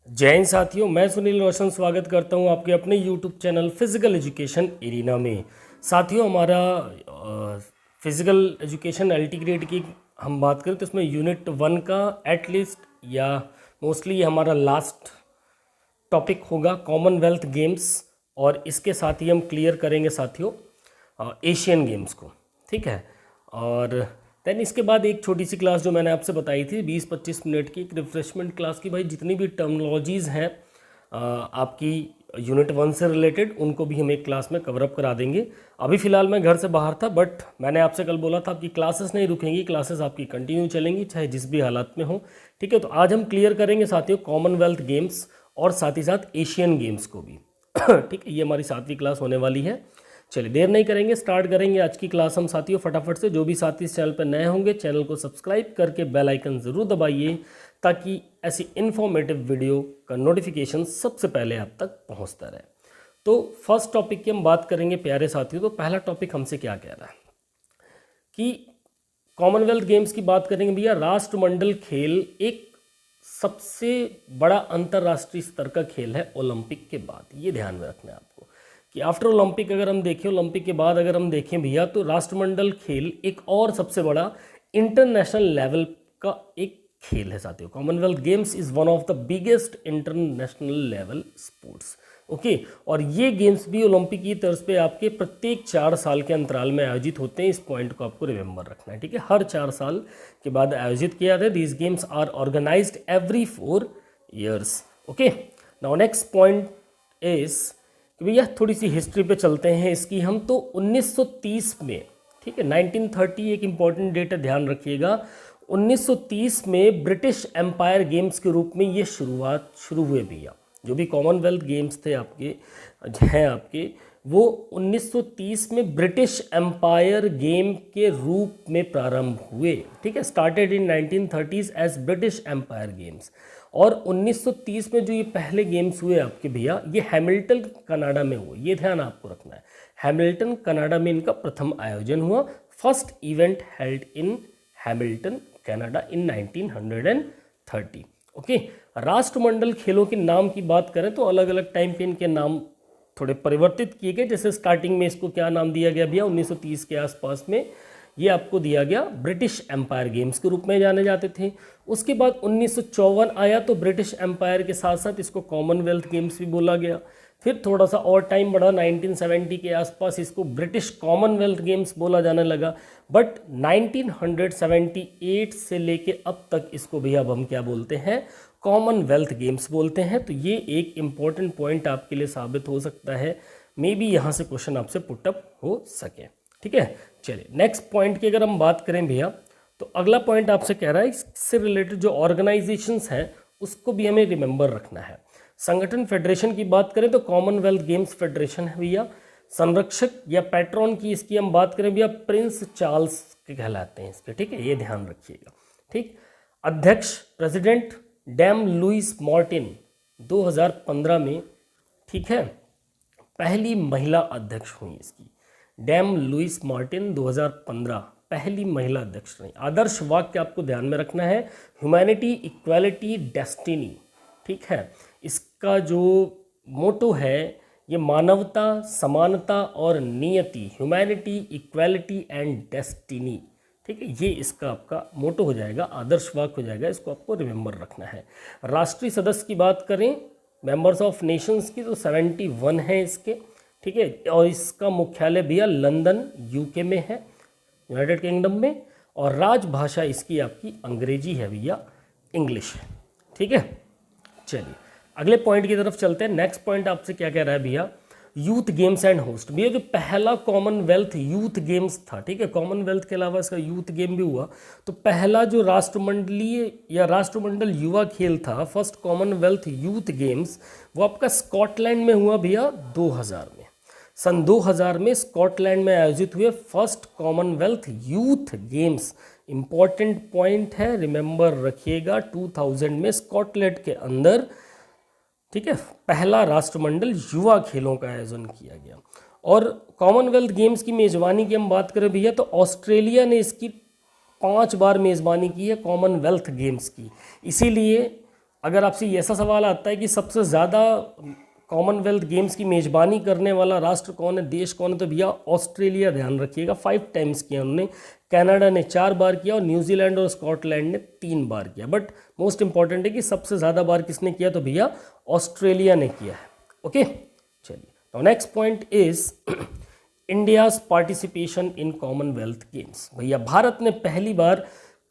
जय हिंद साथियों, मैं सुनील रोशन स्वागत करता हूं आपके अपने YouTube channel physical education arena में। साथियों, हमारा फिजिकल एजुकेशन एलटी ग्रेड की हम बात करें तो इसमें यूनिट 1 का एटलीस्ट या मोस्टली हमारा लास्ट टॉपिक होगा कॉमनवेल्थ गेम्स, और इसके साथ ही हम क्लियर करेंगे साथियों एशियन गेम्स को। ठीक है, और देन इसके बाद एक छोटी सी क्लास जो मैंने आपसे बताई थी 20-25 मिनट की, एक रिफ्रेशमेंट क्लास की। भाई जितनी भी टर्मिनोलॉजीज़ हैं आपकी यूनिट 1 से रिलेटेड, उनको भी हम एक क्लास में कवर अप करा देंगे। अभी फ़िलहाल मैं घर से बाहर था, बट मैंने आपसे कल बोला था आपकी क्लासेस नहीं रुकेंगी, क्लासेस आपकी कंटिन्यू चलेंगी चाहे जिस भी हालात में हो। ठीक है, तो आज हम क्लियर करेंगे साथियों कॉमनवेल्थ गेम्स और साथ ही साथ एशियन गेम्स को भी। ठीक है, ये हमारी 7वीं क्लास होने वाली है। चलिए देर नहीं करेंगे, स्टार्ट करेंगे आज की क्लास हम साथियों फटाफट से। जो भी साथी इस चैनल पर नए होंगे, चैनल को सब्सक्राइब करके बेल आइकन ज़रूर दबाइए ताकि ऐसी इन्फॉर्मेटिव वीडियो का नोटिफिकेशन सबसे पहले आप तक पहुंचता रहे। तो फर्स्ट टॉपिक की हम बात करेंगे प्यारे साथियों। तो पहला टॉपिक हमसे क्या कह रहा है कि कॉमनवेल्थ गेम्स की बात करेंगे भैया। राष्ट्रमंडल खेल एक सबसे बड़ा अंतर्राष्ट्रीय स्तर का खेल है ओलंपिक के बाद। ये ध्यान में रखना है आपको कि आफ्टर ओलंपिक अगर हम देखें, ओलंपिक के बाद अगर हम देखें भैया, तो राष्ट्रमंडल खेल एक और सबसे बड़ा इंटरनेशनल लेवल का एक खेल है साथियों। Commonwealth games is one of the biggest international level sports. Okay, और ये गेम्स भी ओलंपिक की तर्ज पे आपके प्रत्येक 4 साल के अंतराल में आयोजित होते हैं। इस पॉइंट को आपको रिमेंबर रखना है। ठीक है, हर 4 साल के बाद आयोजित किया जाता है। These games are organized every 4 years। Okay, now next point is भैया थोड़ी सी हिस्ट्री पे चलते हैं इसकी हम। तो 1930 में, ठीक है, 1930 एक इंपॉर्टेंट डेट है, ध्यान रखिएगा। 1930 में ब्रिटिश एम्पायर गेम्स के रूप में ये शुरू हुए भैया। जो भी कॉमनवेल्थ गेम्स थे आपके वो 1930 में ब्रिटिश एम्पायर गेम के रूप में प्रारंभ हुए। ठीक है, started in 1930s as British empire games. और 1930 में जो ये पहले गेम्स हुए आपके भैया, ये हैमिल्टन कनाडा में हुए। ये ध्यान आपको रखना है, हैमिल्टन कनाडा में इनका प्रथम आयोजन हुआ। First event held in Hamilton Canada in 1930। Okay, राष्ट्रमंडल खेलों के नाम की बात करें तो अलग अलग टाइम पे इनके नाम थोड़े परिवर्तित किए गए। जैसे स्टार्टिंग में इसको क्या नाम दिया गया भैया, 1930 के आसपास में ये आपको दिया गया ब्रिटिश एम्पायर गेम्स के रूप में जाने जाते थे। उसके बाद 1954 आया तो ब्रिटिश एम्पायर के साथ साथ इसको कॉमनवेल्थ गेम्स भी बोला गया। फिर थोड़ा सा और टाइम बढ़ा, 1970 के आसपास इसको ब्रिटिश कॉमनवेल्थ गेम्स बोला जाने लगा। बट 1978 से लेके अब तक इसको भैया अब हम क्या बोलते हैं, कॉमनवेल्थ गेम्स बोलते हैं। तो ये एक इम्पॉर्टेंट पॉइंट आपके लिए साबित हो सकता है, मे बी यहाँ से क्वेश्चन आपसे पुटअप हो सके। ठीक है, चलिए नेक्स्ट पॉइंट की अगर हम बात करें भैया, तो अगला पॉइंट आपसे कह रहा है इससे रिलेटेड जो ऑर्गेनाइजेशंस हैं उसको भी हमें रिमेंबर रखना है। संगठन फेडरेशन की बात करें तो कॉमनवेल्थ गेम्स फेडरेशन है भैया। संरक्षक या पैट्रॉन की इसकी हम बात करें भैया, प्रिंस चार्ल्स के कहलाते हैं इसके। ठीक है, ये ध्यान रखिएगा। ठीक, अध्यक्ष प्रेसिडेंट डैम लुइस मार्टिन 2015 में, ठीक है, पहली महिला अध्यक्ष हुई इसकी। डैम लुइस मार्टिन 2015 पहली महिला अध्यक्ष रही। आदर्श वाक्य आपको ध्यान में रखना है, ह्यूमैनिटी इक्वालिटी डेस्टिनी। ठीक है, इसका जो मोटो है ये मानवता, समानता और नियति, ह्यूमैनिटी इक्वालिटी एंड डेस्टिनी। ठीक है, ये इसका आपका मोटो हो जाएगा, आदर्श वाक्य हो जाएगा, इसको आपको रिमेंबर रखना है। राष्ट्रीय सदस्य की बात करें मेंबर्स ऑफ नेशंस की तो 71 है इसके। ठीक है, और इसका मुख्यालय भैया लंदन यूके में है, यूनाइटेड किंगडम में। और राजभाषा इसकी आपकी अंग्रेजी है भैया, इंग्लिश है। ठीक है, चलिए अगले पॉइंट की तरफ चलते हैं। नेक्स्ट पॉइंट आपसे क्या कह रहा है भैया, यूथ गेम्स एंड होस्ट। भैया जो पहला कॉमनवेल्थ यूथ गेम्स था, ठीक है, कॉमनवेल्थ के अलावा इसका यूथ गेम भी हुआ, तो पहला जो राष्ट्रमंडलीय या राष्ट्रमंडल युवा खेल था, फर्स्ट कॉमनवेल्थ यूथ गेम्स, वो आपका स्कॉटलैंड में हुआ भैया 2000 में। सन 2000 में स्कॉटलैंड में आयोजित हुए first Commonwealth youth games. Important point है, रिमेंबर रखिएगा, 2000 में स्कॉटलैंड के अंदर, ठीक है, पहला राष्ट्रमंडल युवा खेलों का आयोजन किया गया। और कॉमनवेल्थ गेम्स की मेज़बानी की हम बात करें भैया तो ऑस्ट्रेलिया ने इसकी 5 बार मेज़बानी की है कॉमनवेल्थ गेम्स की। इसीलिए अगर आपसे ये ऐसा सवाल आता है कि सबसे ज़्यादा कॉमनवेल्थ गेम्स की मेज़बानी करने वाला राष्ट्र कौन है, देश कौन है, तो भैया ऑस्ट्रेलिया, ध्यान रखिएगा 5 टाइम्स किया उन्होंने। कनाडा ने 4 बार किया और न्यूजीलैंड और स्कॉटलैंड ने 3 बार किया। बट मोस्ट इंपॉर्टेंट है कि सबसे ज़्यादा बार किसने किया, तो भैया ऑस्ट्रेलिया ने किया है। ओके, चलिए तो next point is India's participation in Commonwealth games. भैया भारत ने पहली बार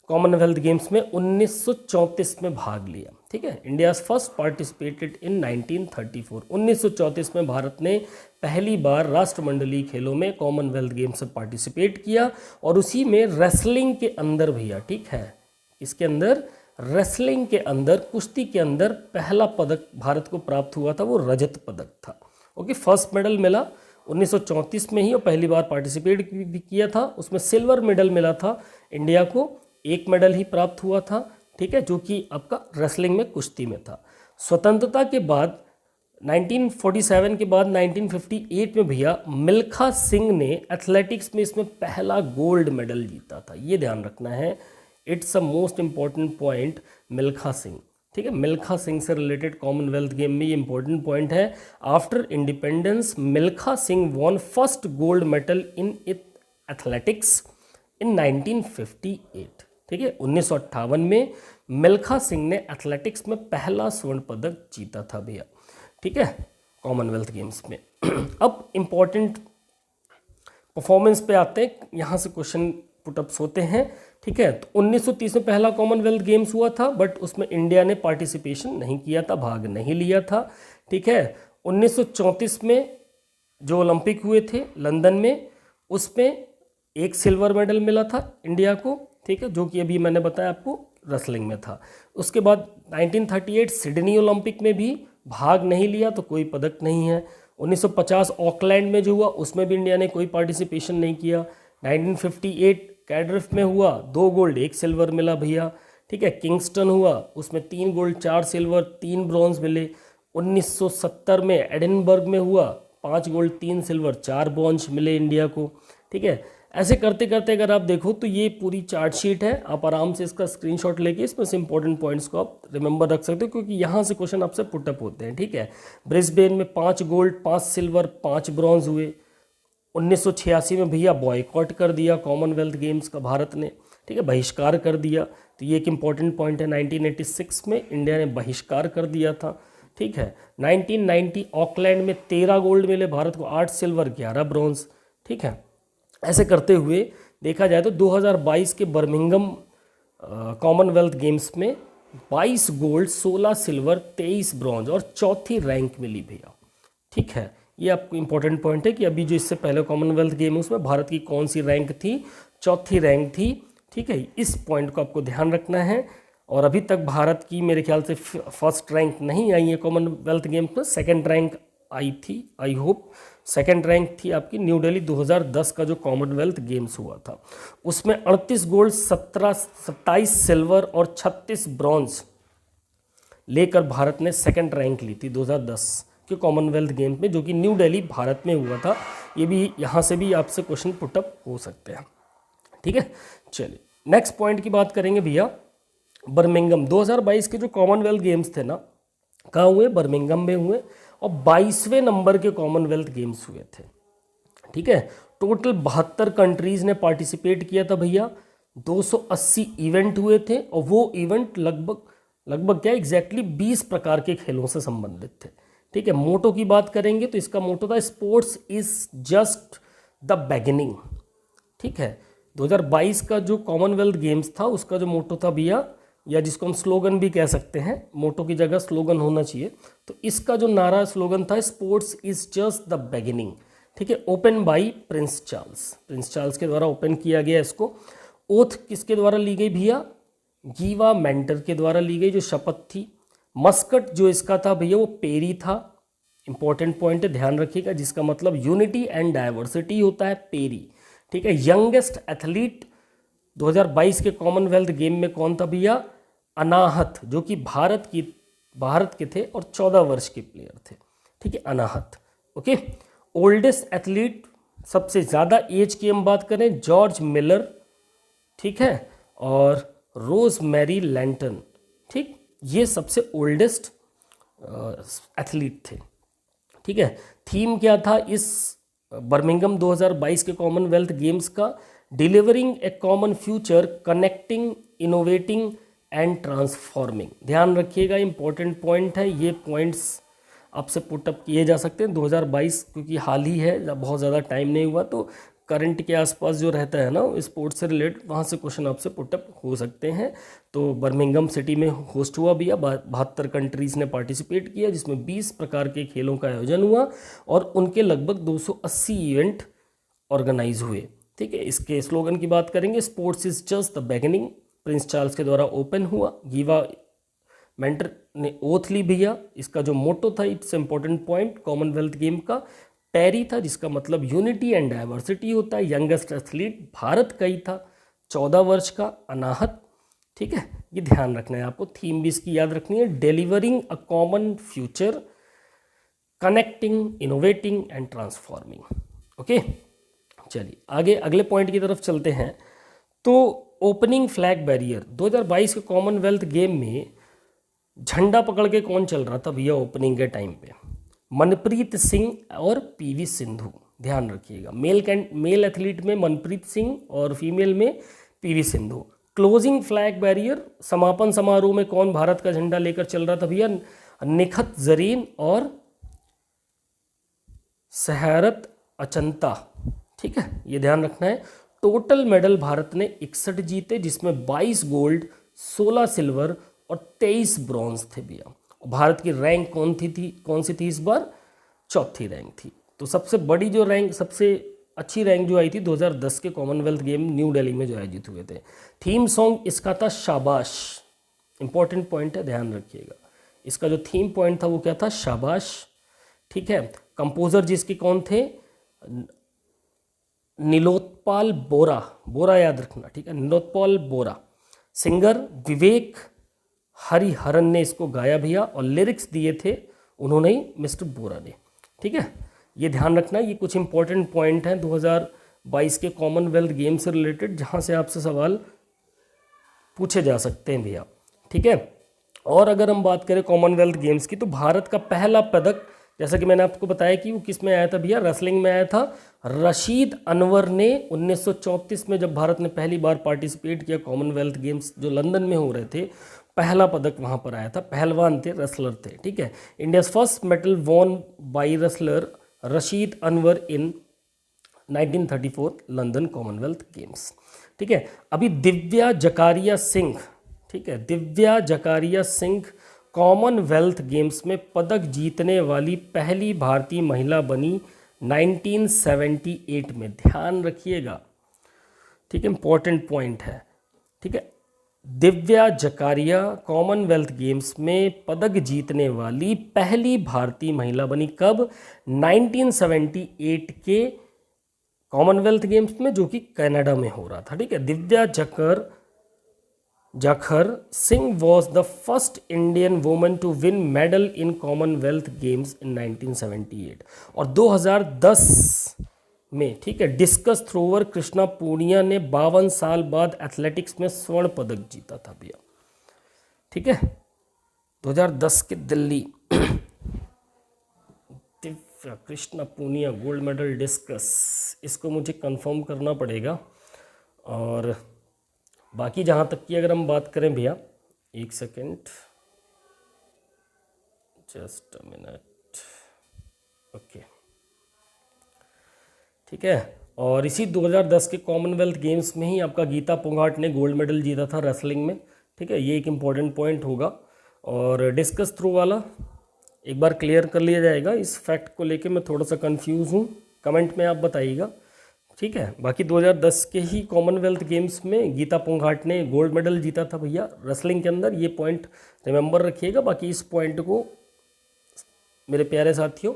कॉमनवेल्थ गेम्स में 1934 में भाग लिया। ठीक है, इंडियाज फर्स्ट पार्टिसिपेटेड इन 1934। 1934 में भारत ने पहली बार राष्ट्रमंडलीय खेलों में कॉमनवेल्थ गेम्स में पार्टिसिपेट किया और उसी में रेसलिंग के अंदर भैया, ठीक है, इसके अंदर रेसलिंग के अंदर, कुश्ती के अंदर पहला पदक भारत को प्राप्त हुआ था, वो रजत पदक था। ओके, फर्स्ट मेडल मिला 1934 में ही और पहली बार पार्टिसिपेट भी किया था। उसमें सिल्वर मेडल मिला था इंडिया को, 1 मेडल ही प्राप्त हुआ था। ठीक है, जो कि आपका रेसलिंग में, कुश्ती में था। स्वतंत्रता के बाद 1947 के बाद 1958 में भैया मिल्खा सिंह ने एथलेटिक्स में इसमें पहला गोल्ड मेडल जीता था। ये ध्यान रखना है, it's a most important point, Milkha Singh. ठीक है, मिल्खा सिंह से रिलेटेड कॉमनवेल्थ गेम में ये इंपॉर्टेंट पॉइंट है। After independence Milkha Singh won first gold medal in athletics in 1958। ठीक है, 1958 में मिल्खा सिंह ने एथलेटिक्स में पहला स्वर्ण पदक जीता था भैया। ठीक है, कॉमनवेल्थ गेम्स में। अब इम्पॉर्टेंट परफॉर्मेंस पे आते हैं, यहाँ से क्वेश्चन पुटअप्स होते हैं। ठीक है, तो 1930 में पहला कॉमनवेल्थ गेम्स हुआ था, बट उसमें इंडिया ने पार्टिसिपेशन नहीं किया था, भाग नहीं लिया था। ठीक है, 1934 में जो ओलंपिक हुए थे लंदन में, उसमें 1 सिल्वर मेडल मिला था इंडिया को। ठीक है, जो कि अभी मैंने बताया आपको रेसलिंग में था। उसके बाद 1938 सिडनी ओलंपिक में भी भाग नहीं लिया, तो कोई पदक नहीं है। 1950 ऑकलैंड में जो हुआ उसमें भी इंडिया ने कोई पार्टिसिपेशन नहीं किया। 1958 कैड्रिफ में हुआ, 2 गोल्ड 1 सिल्वर मिला भैया। ठीक है, किंगस्टन हुआ, उसमें 3 गोल्ड 4 सिल्वर 3 ब्रॉन्ज मिले। 1970 में एडिनबर्ग में हुआ, 5 गोल्ड 3 सिल्वर 4 ब्रॉन्ज मिले इंडिया को। ठीक है, ऐसे करते करते अगर आप देखो तो ये पूरी चार्ट शीट है, आप आराम से इसका स्क्रीनशॉट लेके इसमें से इंपॉर्टेंट पॉइंट्स को आप रिमेंबर रख सकते हो, क्योंकि यहाँ से क्वेश्चन आपसे पुटअप होते हैं। ठीक है, ब्रिस्बेन में 5 गोल्ड 5 सिल्वर 5 ब्रॉन्ज हुए। 1986 में भैया बॉयकॉट कर दिया कॉमनवेल्थ गेम्स का भारत ने। ठीक है, बहिष्कार कर दिया, तो ये एक इंपॉर्टेंट पॉइंट है। 1986 में इंडिया ने बहिष्कार कर दिया था। ठीक है, 1990 ऑकलैंड में 13 गोल्ड मिले भारत को, 8 सिल्वर 11 ब्रॉन्ज। ठीक है, ऐसे करते हुए देखा जाए तो 2022 के बर्मिंघम कॉमनवेल्थ गेम्स में 22 गोल्ड 16 सिल्वर 23 ब्रॉन्ज और चौथी रैंक मिली भैया। ठीक है, ये आपको इंपॉर्टेंट पॉइंट है कि अभी जो इससे पहले कॉमनवेल्थ गेम उसमें भारत की कौन सी रैंक थी, चौथी रैंक थी। ठीक है, इस पॉइंट को आपको ध्यान रखना है। और अभी तक भारत की मेरे ख्याल से फर्स्ट रैंक नहीं आई है कॉमनवेल्थ गेम्स में, सेकेंड रैंक आई थी, आई होप सेकेंड रैंक थी आपकी न्यू दिल्ली 2010 का जो कॉमनवेल्थ गेम्स हुआ था। उसमें 38 गोल्ड 27 सिल्वर और 36 ब्रॉन्ज लेकर भारत ने सेकेंड रैंक ली थी 2010 के कॉमनवेल्थ गेम्स में, जो कि न्यू दिल्ली भारत में हुआ था। ये भी यहाँ से भी आपसे क्वेश्चन पुटअप हो सकते हैं। ठीक है, चलिए नेक्स्ट पॉइंट की बात करेंगे भैया। बर्मिंघम 2022 के जो कॉमनवेल्थ गेम्स थे ना, कहाँ हुए, बर्मिंघम में हुए और 22वें नंबर के कॉमनवेल्थ गेम्स हुए थे। ठीक है, टोटल 72 कंट्रीज़ ने पार्टिसिपेट किया था भैया। 280 इवेंट हुए थे और वो इवेंट लगभग क्या एग्जैक्टली 20 प्रकार के खेलों से संबंधित थे। ठीक है, मोटो की बात करेंगे तो इसका मोटो था sports is just the beginning. ठीक है, 2022 का जो कॉमनवेल्थ गेम्स था उसका जो मोटो था भैया, या जिसको हम स्लोगन भी कह सकते हैं, मोटो की जगह स्लोगन होना चाहिए, तो इसका जो नारा स्लोगन था sports is just the beginning. ठीक है, ओपन बाई प्रिंस चार्ल्स के द्वारा ओपन किया गया इसको। ओथ किसके द्वारा ली गई भैया, गीवा मेंटर के द्वारा ली गई जो शपथ थी। मस्कट जो इसका था भैया वो पेरी था, इंपॉर्टेंट पॉइंट है ध्यान रखिएगा, जिसका मतलब यूनिटी एंड डाइवर्सिटी होता है, पेरी। ठीक है, यंगेस्ट एथलीट 2022 के कॉमनवेल्थ गेम में कौन था भैया, अनाहत, जो कि भारत के थे और 14 वर्ष के प्लेयर थे। ठीक है, अनाहत। ओके, ओल्डेस्ट एथलीट सबसे ज़्यादा एज की हम बात करें, जॉर्ज मिलर। ठीक है, और रोज मैरी लैंटन। ठीक, ये सबसे ओल्डेस्ट एथलीट थे। ठीक है, थीम क्या था इस बर्मिंघम 2022 के कॉमनवेल्थ गेम्स का? Delivering A common future, connecting, innovating and transforming. ध्यान रखिएगा, इंपॉर्टेंट पॉइंट है, ये पॉइंट्स आपसे पुटअप किए जा सकते हैं। 2022 क्योंकि हाल ही है, बहुत ज़्यादा टाइम नहीं हुआ, तो करंट के आसपास जो रहता है ना स्पोर्ट्स से रिलेटेड, वहाँ से क्वेश्चन आपसे पुटअप हो सकते हैं। तो बर्मिंघम सिटी में होस्ट हुआ भी, 72 कंट्रीज़ ने पार्टिसिपेट किया, जिसमें 20 प्रकार के खेलों का आयोजन हुआ और उनके लगभग 280 इवेंट ऑर्गेनाइज हुए। ठीक है, इसके स्लोगन की बात करेंगे, sports is just the beginning, Prince Charles के द्वारा ओपन हुआ। गीवा मेंटर ने ओथ ली भैया। इसका जो मोटो था, it's important point, Commonwealth game का पैरी था, जिसका मतलब यूनिटी एंड डाइवर्सिटी होता है। यंगेस्ट एथलीट भारत का ही था, 14 वर्ष का, अनाहत। ठीक है, ये ध्यान रखना है आपको। थीम भी इसकी याद रखनी है, delivering a common future, connecting, innovating and transforming. Okay, चलिए आगे अगले पॉइंट की तरफ चलते हैं। तो ओपनिंग फ्लैग बैरियर 2022 के कॉमनवेल्थ गेम में झंडा पकड़ के कौन चल रहा था भैया ओपनिंग के टाइम पे? मनप्रीत सिंह और पीवी सिंधु। ध्यान रखिएगा, मेल एथलीट में मनप्रीत सिंह और फीमेल में PV Sindhu. Closing flag barrier, समापन समारोह में कौन भारत का झंडा लेकर चल रहा था भैया? निखत जरीन और सहरत अचंता। ठीक है, ये ध्यान रखना है। टोटल मेडल भारत ने 61 जीते, जिसमें 22 गोल्ड, 16 सिल्वर और 23 ब्रॉन्ज थे भैया। भारत की रैंक कौन सी थी इस बार? चौथी रैंक थी। तो सबसे बड़ी जो रैंक, सबसे अच्छी रैंक जो आई थी 2010 के कॉमनवेल्थ गेम न्यू दिल्ली में जो आयोजित हुए थे। थीम सॉन्ग इसका था शाबाश। इंपॉर्टेंट पॉइंट है, ध्यान रखिएगा। इसका जो थीम पॉइंट था वो क्या था? शाबाश। ठीक है, कंपोजर जिसके कौन थे? नीलोत्पाल बोरा, बोरा याद रखना। ठीक है, नीलोत्पाल बोरा। सिंगर विवेक हरिहरन ने इसको गाया भैया, और लिरिक्स दिए थे उन्होंने ही, मिस्टर बोरा ने। ठीक है, ये ध्यान रखना। ये कुछ इंपॉर्टेंट पॉइंट हैं 2022 के कॉमनवेल्थ गेम से रिलेटेड, जहाँ से आपसे सवाल पूछे जा सकते हैं भैया। ठीक है, और अगर हम बात करें कॉमनवेल्थ गेम्स की, तो भारत का पहला पदक, जैसा कि मैंने आपको बताया कि वो किस में आया था भैया? रेसलिंग में आया था। रशीद अनवर ने 1934 में, जब भारत ने पहली बार पार्टिसिपेट किया कॉमनवेल्थ गेम्स जो लंदन में हो रहे थे, पहला पदक वहाँ पर आया था। पहलवान थे, रेसलर थे। ठीक है, India's first medal won by wrestler Rashid Anwar in 1934 London Commonwealth games. ठीक है, अभी दिव्या जकारिया सिंह, ठीक है, दिव्या जकारिया सिंह कॉमनवेल्थ गेम्स में पदक जीतने वाली पहली भारतीय महिला बनी 1978 में। ध्यान रखिएगा, ठीक है, इंपॉर्टेंट पॉइंट है। ठीक है, दिव्या जकारिया कॉमनवेल्थ गेम्स में पदक जीतने वाली पहली भारतीय महिला बनी। कब? 1978 के कॉमनवेल्थ गेम्स में, जो कि कनाडा में हो रहा था। ठीक है, Divya Jakhar Singh was the first Indian woman to win medal in Commonwealth games in 1978। और 2010 में, ठीक है, डिस्कस थ्रोवर कृष्णा पूनिया ने 52 साल बाद एथलेटिक्स में स्वर्ण पदक जीता था भैया। ठीक है, 2010 के Delhi, Divya Krishna Poonia gold medal discus, इसको मुझे कंफर्म करना पड़ेगा। और बाकी जहाँ तक की अगर हम बात करें भैया, एक second, just a minute, okay, ठीक है। और इसी 2010 के कॉमनवेल्थ गेम्स में ही आपका गीता पोंघाट ने गोल्ड मेडल जीता था रेसलिंग में। ठीक है, ये एक इम्पॉर्टेंट पॉइंट होगा। और डिस्कस थ्रो वाला एक बार क्लियर कर लिया जाएगा। इस फैक्ट को लेके मैं थोड़ा सा कंफ्यूज हूँ, कमेंट में आप बताइएगा। ठीक है, बाकी 2010 के ही कॉमनवेल्थ गेम्स में गीता पोंघाट ने गोल्ड मेडल जीता था भैया रेसलिंग के अंदर, ये पॉइंट रिमेंबर रखिएगा। बाकी इस पॉइंट को मेरे प्यारे साथियों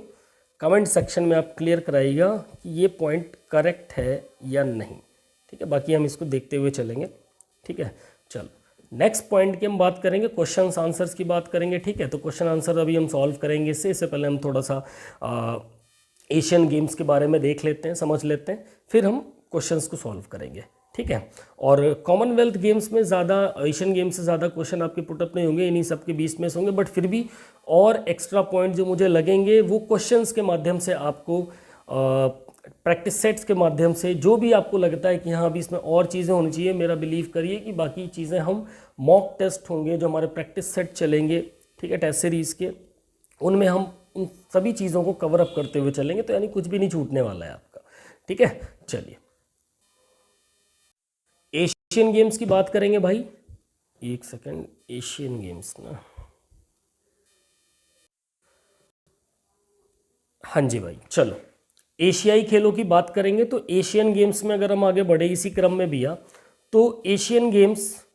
कमेंट सेक्शन में आप क्लियर कराइएगा कि ये पॉइंट करेक्ट है या नहीं। ठीक है, बाकी हम इसको देखते हुए चलेंगे। ठीक है, चलो नेक्स्ट पॉइंट की हम बात करेंगे, क्वेश्चन आंसर्स की बात करेंगे। ठीक है, तो क्वेश्चन आंसर अभी हम सॉल्व करेंगे। इससे पहले हम थोड़ा सा एशियन गेम्स के बारे में देख लेते हैं, समझ लेते हैं, फिर हम क्वेश्चंस को सॉल्व करेंगे। ठीक है। और कॉमनवेल्थ गेम्स में ज़्यादा, एशियन गेम्स से ज़्यादा क्वेश्चन आपके पुटअप नहीं होंगे, इन्हीं सब के 20 में से होंगे, बट फिर भी और एक्स्ट्रा पॉइंट जो मुझे लगेंगे वो क्वेश्चंस के माध्यम से आपको, प्रैक्टिस सेट्स के माध्यम से, जो भी आपको लगता है कि हाँ अभी इसमें और चीज़ें होनी चाहिए, मेरा बिलीव करिए कि बाकी चीज़ें हम मॉक टेस्ट होंगे जो हमारे प्रैक्टिस सेट चलेंगे, ठीक है, टेस्ट सीरीज़ के, उनमें हम उन सभी चीज़ों को कवर अप करते हुए चलेंगे, तो यानी कुछ भी नहीं छूटने वाला है आपका, ठीक है। चलिए एशियन गेम्स की बात करेंगे भाई, एक सेकंड, एशियन गेम्स ना, हाँ जी भाई, चलो एशियाई खेलों की बात करेंगे। तो एशियन गेम्स में अगर हम आगे बढ़े इसी क्रम में भैया, तो एशियन गेम्स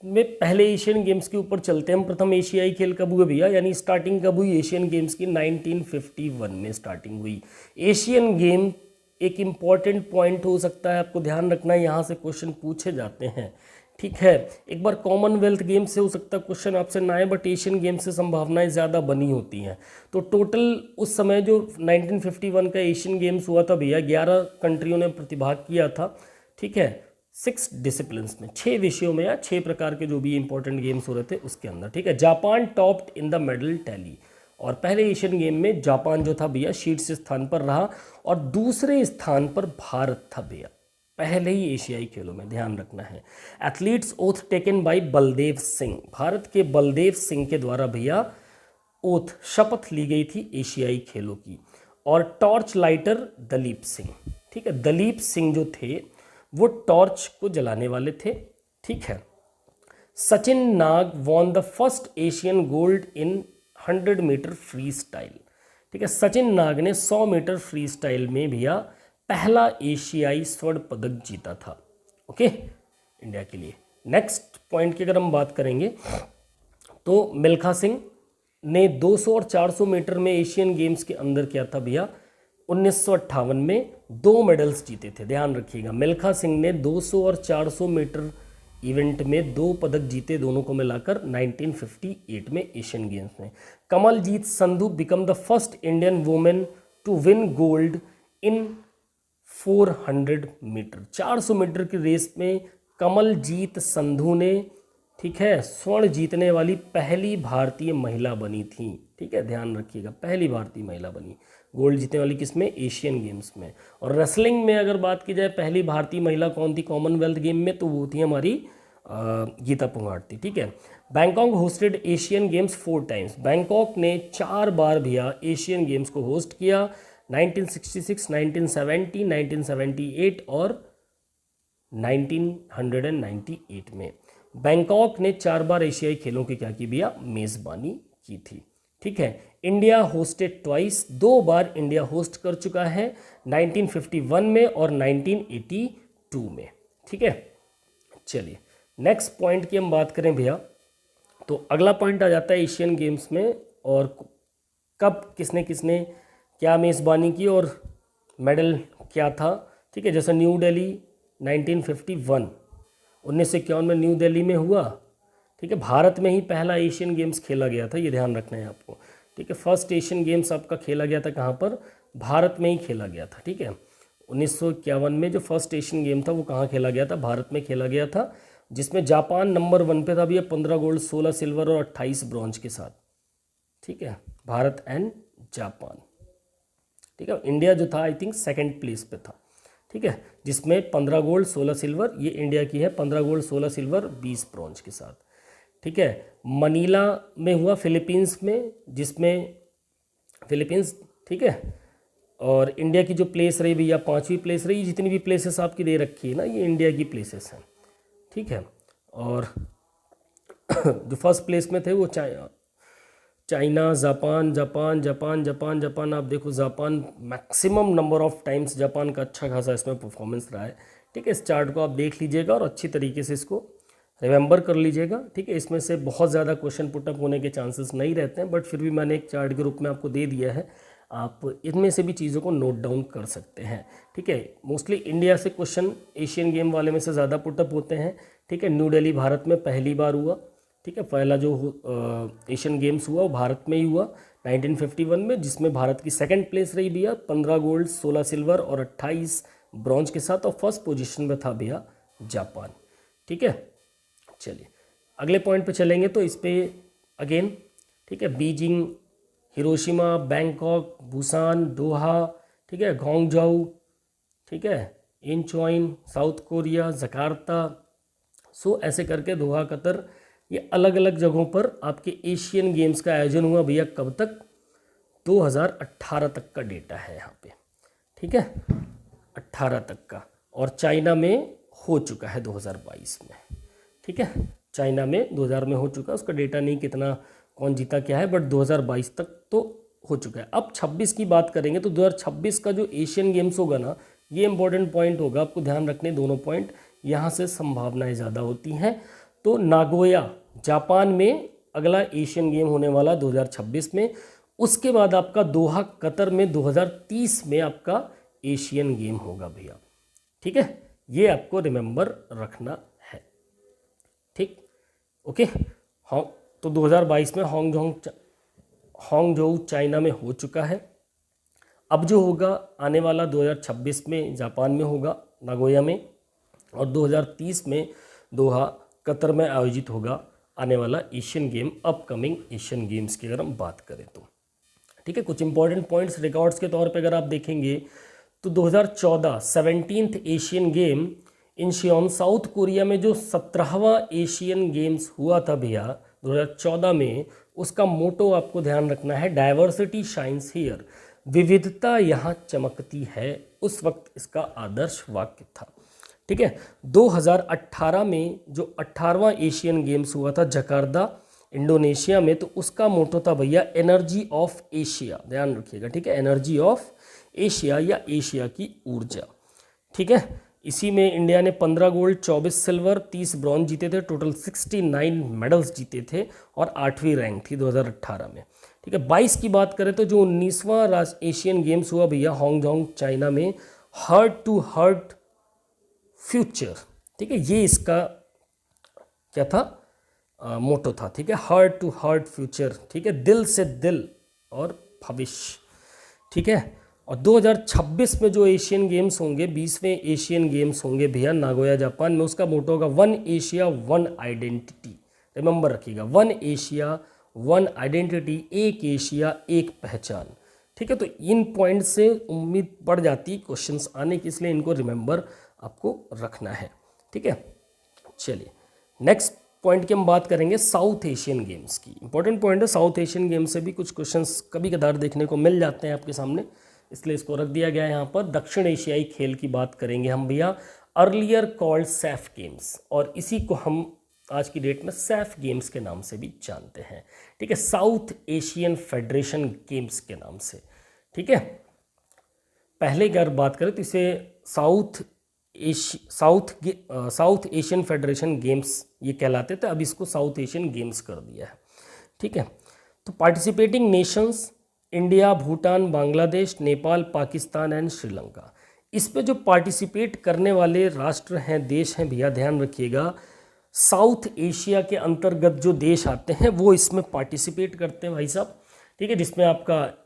में पहले एशियन गेम्स के ऊपर चलते हैं हम। प्रथम एशियाई खेल कब हुए भैया, यानी स्टार्टिंग कब हुई एशियन गेम्स की, 1951 में स्टार्टिंग हुई। एशियन गेम एक इम्पॉर्टेंट पॉइंट हो सकता है, आपको ध्यान रखना है, यहाँ से क्वेश्चन पूछे जाते हैं, ठीक है। एक बार कॉमनवेल्थ गेम से हो सकता है क्वेश्चन आपसे ना आए, बट एशियन गेम से संभावनाएं ज़्यादा बनी होती हैं। तो टोटल उस समय जो 1951 का एशियन गेम्स हुआ था भैया, 11 कंट्रियों ने प्रतिभाग किया था, ठीक है, 6 डिसिप्लिन्स में, 6 विषयों में, या 6 प्रकार के जो भी इंपॉर्टेंट गेम्स हो रहे थे उसके अंदर, ठीक है। Japan topped in the medal tally, और पहले एशियन गेम में जापान जो था भैया शीर्ष स्थान पर रहा, और दूसरे स्थान पर भारत था भैया, पहले ही एशियाई खेलों में, ध्यान रखना है। Athletes oath taken by Baldev Singh, Bharat के बलदेव सिंह के द्वारा भैया ओथ, शपथ ली गई थी एशियाई खेलों की। और टॉर्च लाइटर दलीप सिंह, ठीक है, दलीप सिंह जो थे वो टॉर्च को जलाने वाले थे, ठीक है। Sachin Nag won the first Asian gold in 100 metre freestyle, ठीक है, सचिन नाग ने 100 मीटर फ्री स्टाइल में भैया पहला एशियाई स्वर्ण पदक जीता था, ओके, इंडिया के लिए। नेक्स्ट पॉइंट की अगर हम बात करेंगे तो मिल्खा सिंह ने 200 और 400 मीटर में एशियन गेम्स के अंदर क्या था भैया, 1958 में 2 मेडल्स जीते थे, ध्यान रखिएगा। मिल्खा सिंह ने 200 और 400 मीटर इवेंट में 2 पदक जीते, दोनों को मिलाकर 1958 में एशियन गेम्स में। Kamaljeet Sandhu become the first Indian women to win gold in 400 meter, 400 meter की रेस में कमलजीत संधू ने, ठीक है, स्वर्ण जीतने वाली पहली भारतीय महिला बनी थी, ठीक है, ध्यान रखिएगा, पहली भारतीय महिला बनी गोल्ड जीतने वाली, किसमें, एशियन गेम्स में। और रेसलिंग में अगर बात की जाए पहली भारतीय महिला कौन थी कॉमनवेल्थ गेम में, तो वो थी हमारी गीता पुंगाट थी, ठीक है। Bangkok hosted Asian games 4 times, Bangkok ने 4 बार भैया एशियन गेम्स को होस्ट किया, 1966, 1970, 1978 और 1998 में। बैंकॉक ने 4 बार एशियाई खेलों की क्या की भैया, मेज़बानी की थी, ठीक है। इंडिया होस्टेड ट्वाइस, 2 बार इंडिया होस्ट कर चुका है, 1951 में और 1982 में, ठीक है। चलिए नेक्स्ट पॉइंट की हम बात करें भैया, तो अगला पॉइंट आ जाता है एशियन गेम्स में, और कब किसने किसने क्या मेज़बानी की और मेडल क्या था, ठीक है। जैसे न्यू दिल्ली 1951, 1951 में न्यू दिल्ली में हुआ, ठीक है, भारत में ही पहला एशियन गेम्स खेला गया था, ये ध्यान रखना है आपको, ठीक है। फर्स्ट एशियन गेम्स आपका खेला गया था कहाँ पर, भारत में ही खेला गया था, ठीक है। 1951 में जो फर्स्ट एशियन गेम था वो कहाँ खेला गया था, भारत में खेला गया था, जिसमें जापान नंबर 1 पे था भैया, 15 गोल्ड, 16 सिल्वर और 28 ब्रॉन्ज के साथ, ठीक है, भारत एंड जापान, ठीक है। इंडिया जो था आई थिंक सेकंड प्लेस पे था, ठीक है, जिसमें 15 गोल्ड 16 सिल्वर, ये इंडिया की है, 15 गोल्ड 16 सिल्वर 20 ब्रॉन्ज के साथ, ठीक है। मनीला में हुआ फिलीपींस में, जिसमें फिलीपींस, ठीक है, और इंडिया की जो प्लेस रही भैया 5वीं प्लेस रही, जितनी भी प्लेसेस आपकी दे रखी है ना ये इंडिया की प्लेसेस हैं, ठीक है। और जो फर्स्ट प्लेस में थे वो China, Japan, Japan, Japan, Japan, Japan, आप देखो Japan maximum number of times Japan का अच्छा खासा इसमें परफॉर्मेंस रहा है, ठीक है। इस चार्ट को आप देख लीजिएगा और अच्छी तरीके से इसको रिमेंबर कर लीजिएगा, ठीक है। इसमें से बहुत ज़्यादा क्वेश्चन पुटअप होने के चांसेस नहीं रहते हैं, बट फिर भी मैंने एक चार्ट के रूप में आपको दे दिया है, आप इनमें से भी चीज़ों को नोट डाउन कर सकते हैं, ठीक है। मोस्टली इंडिया से क्वेश्चन एशियन गेम वाले में से ज़्यादा पुटअप होते हैं, ठीक है। न्यू दिल्ली भारत में पहली बार हुआ, ठीक है, पहला जो एशियन गेम्स हुआ वो भारत में ही हुआ 1951 में, जिसमें भारत की सेकंड प्लेस रही भैया, 15 गोल्ड 16 सिल्वर और 28 ब्रॉन्ज के साथ, और फर्स्ट पोजीशन में था भैया जापान। ठीक है, चलिए अगले पॉइंट पे चलेंगे। तो इस पे अगेन ठीक है, बीजिंग, हिरोशिमा, बैंकॉक, बुसान, दोहा, ठीक है, ग्वांगझोउ, ठीक है, इंचॉइन, साउथ कोरिया, जकार्ता। सो ऐसे करके दोहा, कतर, ये अलग अलग जगहों पर आपके एशियन गेम्स का आयोजन हुआ भैया। कब तक? 2018 तक का डेटा है यहाँ पे। ठीक है, 18 तक का। और चाइना में हो चुका है 2022 में। ठीक है, चाइना में 2000 में हो चुका है, उसका डेटा नहीं कितना कौन जीता क्या है, बट 2022 तक तो हो चुका है। अब 26 की बात करेंगे तो 2026 का जो एशियन गेम्स होगा ना, ये इंपॉर्टेंट पॉइंट होगा, आपको ध्यान रखने दोनों पॉइंट, यहाँ से संभावनाएं ज़्यादा होती हैं। तो नागोया जापान में अगला एशियन गेम होने वाला 2026 में। उसके बाद आपका दोहा कतर में 2030 में आपका एशियन गेम होगा भैया। ठीक है, ये आपको रिमेंबर रखना है। ठीक, ओके। हाँ, तो 2022 में हांगझोउ चाइना में हो चुका है। अब जो होगा आने वाला 2026 में जापान में होगा, नागोया में, और 2030 में दोहा कतर में आयोजित होगा आने वाला Asian game, upcoming Asian games की अगर हम बात करें तो। ठीक है, कुछ इंपॉर्टेंट पॉइंट्स रिकॉर्ड्स के तौर पे अगर आप देखेंगे तो 2014 17th Asian game in Incheon South Korea में जो 17वां एशियन गेम्स हुआ था भैया 2014 में, उसका मोटो आपको ध्यान रखना है, डाइवर्सिटी शाइन्स हियर, विविधता यहाँ चमकती है। उस वक्त इसका आदर्श वाक्य था। ठीक है, 2018 में जो 18वां एशियन गेम्स हुआ था जकार्ता इंडोनेशिया में, तो उसका मोटो था भैया एनर्जी ऑफ एशिया। ध्यान रखिएगा, ठीक है, एनर्जी ऑफ एशिया या एशिया की ऊर्जा। ठीक है, इसी में इंडिया ने 15 गोल्ड, 24 सिल्वर, 30 ब्रॉन्ज जीते थे, टोटल 69 मेडल्स जीते थे और 8वीं रैंक थी 2018 में। ठीक है, 22 की बात करें तो जो 19वां एशियन गेम्स हुआ भैया हांगझोउ चाइना में, हार्ट टू हार्ट फ्यूचर। ठीक है, ये इसका क्या था, मोटो था। ठीक है, हार्ट टू हार्ट फ्यूचर। ठीक है, दिल से दिल और भविष्य। ठीक है, और 2026 में जो एशियन गेम्स होंगे, 20वें एशियन गेम्स होंगे भैया नागोया जापान में, उसका मोटो होगा one Asia one identity. Remember रखिएगा, वन एशिया वन आइडेंटिटी, एक एशिया एक पहचान। ठीक है, तो इन पॉइंट से उम्मीद पड़ जाती है क्वेश्चंस आने की, इसलिए इनको रिमेंबर आपको रखना है। ठीक है, चलिए नेक्स्ट पॉइंट की हम बात करेंगे साउथ एशियन गेम्स की। इंपॉर्टेंट पॉइंट है, साउथ एशियन गेम्स से भी कुछ क्वेश्चंस कभी कदार देखने को मिल जाते हैं आपके सामने, इसलिए इसको रख दिया गया है यहाँ पर। दक्षिण एशियाई खेल की बात करेंगे हम भैया, अर्लियर कॉल्ड सैफ गेम्स, और इसी को हम आज की डेट में सैफ गेम्स के नाम से भी जानते हैं। ठीक है, साउथ एशियन फेडरेशन गेम्स के नाम से। ठीक है, पहले अगर बात करें तो इसे साउथ एशियन फेडरेशन गेम्स ये कहलाते थे, अब इसको साउथ एशियन गेम्स कर दिया है। ठीक है, तो participating Nations India, Bhutan, Bangladesh, Nepal, Pakistan and Sri Lanka. इस पे जो पार्टिसिपेट करने वाले राष्ट्र हैं, देश हैं भैया, ध्यान रखिएगा, साउथ एशिया के अंतर्गत जो देश आते हैं वो इसमें पार्टिसिपेट करते हैं भाई साहब। ठीक है, जिसमें आपका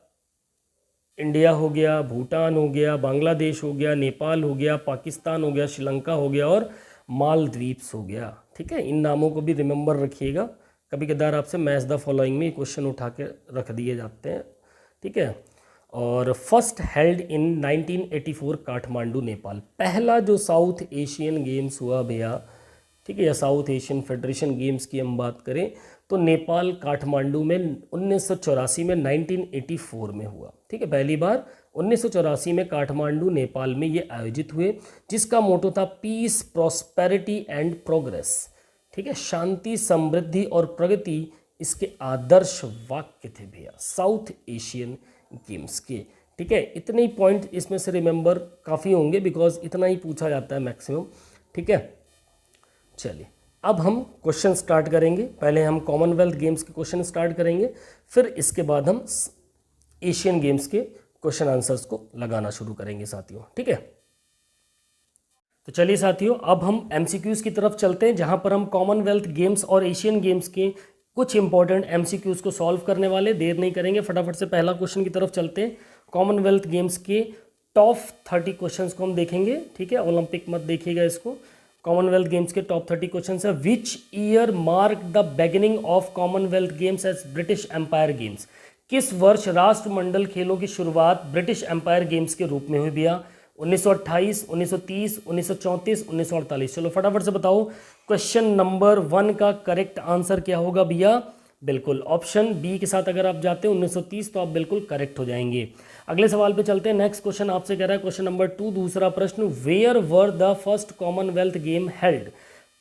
इंडिया हो गया, भूटान हो गया, बांग्लादेश हो गया, नेपाल हो गया, पाकिस्तान हो गया, श्रीलंका हो गया और मालदीव्स हो गया। ठीक है, इन नामों को भी रिमेंबर रखिएगा, कभी कदार आपसे मैच द फॉलोइंग में क्वेश्चन उठा के रख दिए जाते हैं। ठीक है, और first held in 1984 Kathmandu Nepal, पहला जो साउथ एशियन गेम्स हुआ भैया, ठीक है, या साउथ एशियन फेडरेशन गेम्स की हम बात करें तो नेपाल काठमांडू में 1984 में 1984 में हुआ। ठीक है, पहली बार 1984 में काठमांडू नेपाल में ये आयोजित हुए, जिसका मोटो था पीस, प्रॉस्पेरिटी एंड प्रोग्रेस। ठीक है, शांति, समृद्धि और प्रगति इसके आदर्श वाक्य थे भैया साउथ एशियन गेम्स के। ठीक है, इतने ही पॉइंट इसमें से रिमेंबर काफ़ी होंगे, बिकॉज इतना ही पूछा जाता है मैक्सिमम। ठीक है, चलिए अब हम क्वेश्चन स्टार्ट करेंगे। पहले हम कॉमनवेल्थ गेम्स के क्वेश्चन स्टार्ट करेंगे, फिर इसके बाद हम एशियन गेम्स के क्वेश्चन आंसर्स को लगाना शुरू करेंगे साथियों। ठीक है, तो चलिए साथियों, अब हम एमसीक्यूज़ की तरफ चलते हैं, जहां पर हम कॉमनवेल्थ गेम्स और एशियन गेम्स के कुछ इंपॉर्टेंट एमसीक्यूज़ को सॉल्व करने वाले। देर नहीं करेंगे, फटाफट से पहला क्वेश्चन की तरफ चलते हैं। कॉमनवेल्थ गेम्स के टॉप 30 क्वेश्चंस को हम देखेंगे। ठीक है, ओलंपिक मत देखिएगा इसको, कॉमनवेल्थ गेम्स के टॉप 30 क्वेश्चन है। Which year mark the beginning of Commonwealth games as British empire games? किस वर्ष राष्ट्रमंडल खेलों की शुरुआत ब्रिटिश एम्पायर गेम्स के रूप में हुई भैया? 1928, 1930, 1934, 1948? चलो फटाफट से बताओ क्वेश्चन नंबर 1 का करेक्ट आंसर क्या होगा भैया? बिल्कुल ऑप्शन बी के साथ अगर आप जाते हैं 1930 तो आप बिल्कुल करेक्ट हो जाएंगे। अगले सवाल पे चलते हैं। नेक्स्ट क्वेश्चन आपसे कह रहा है क्वेश्चन नंबर 2 दूसरा प्रश्न, where were the first Commonwealth game held?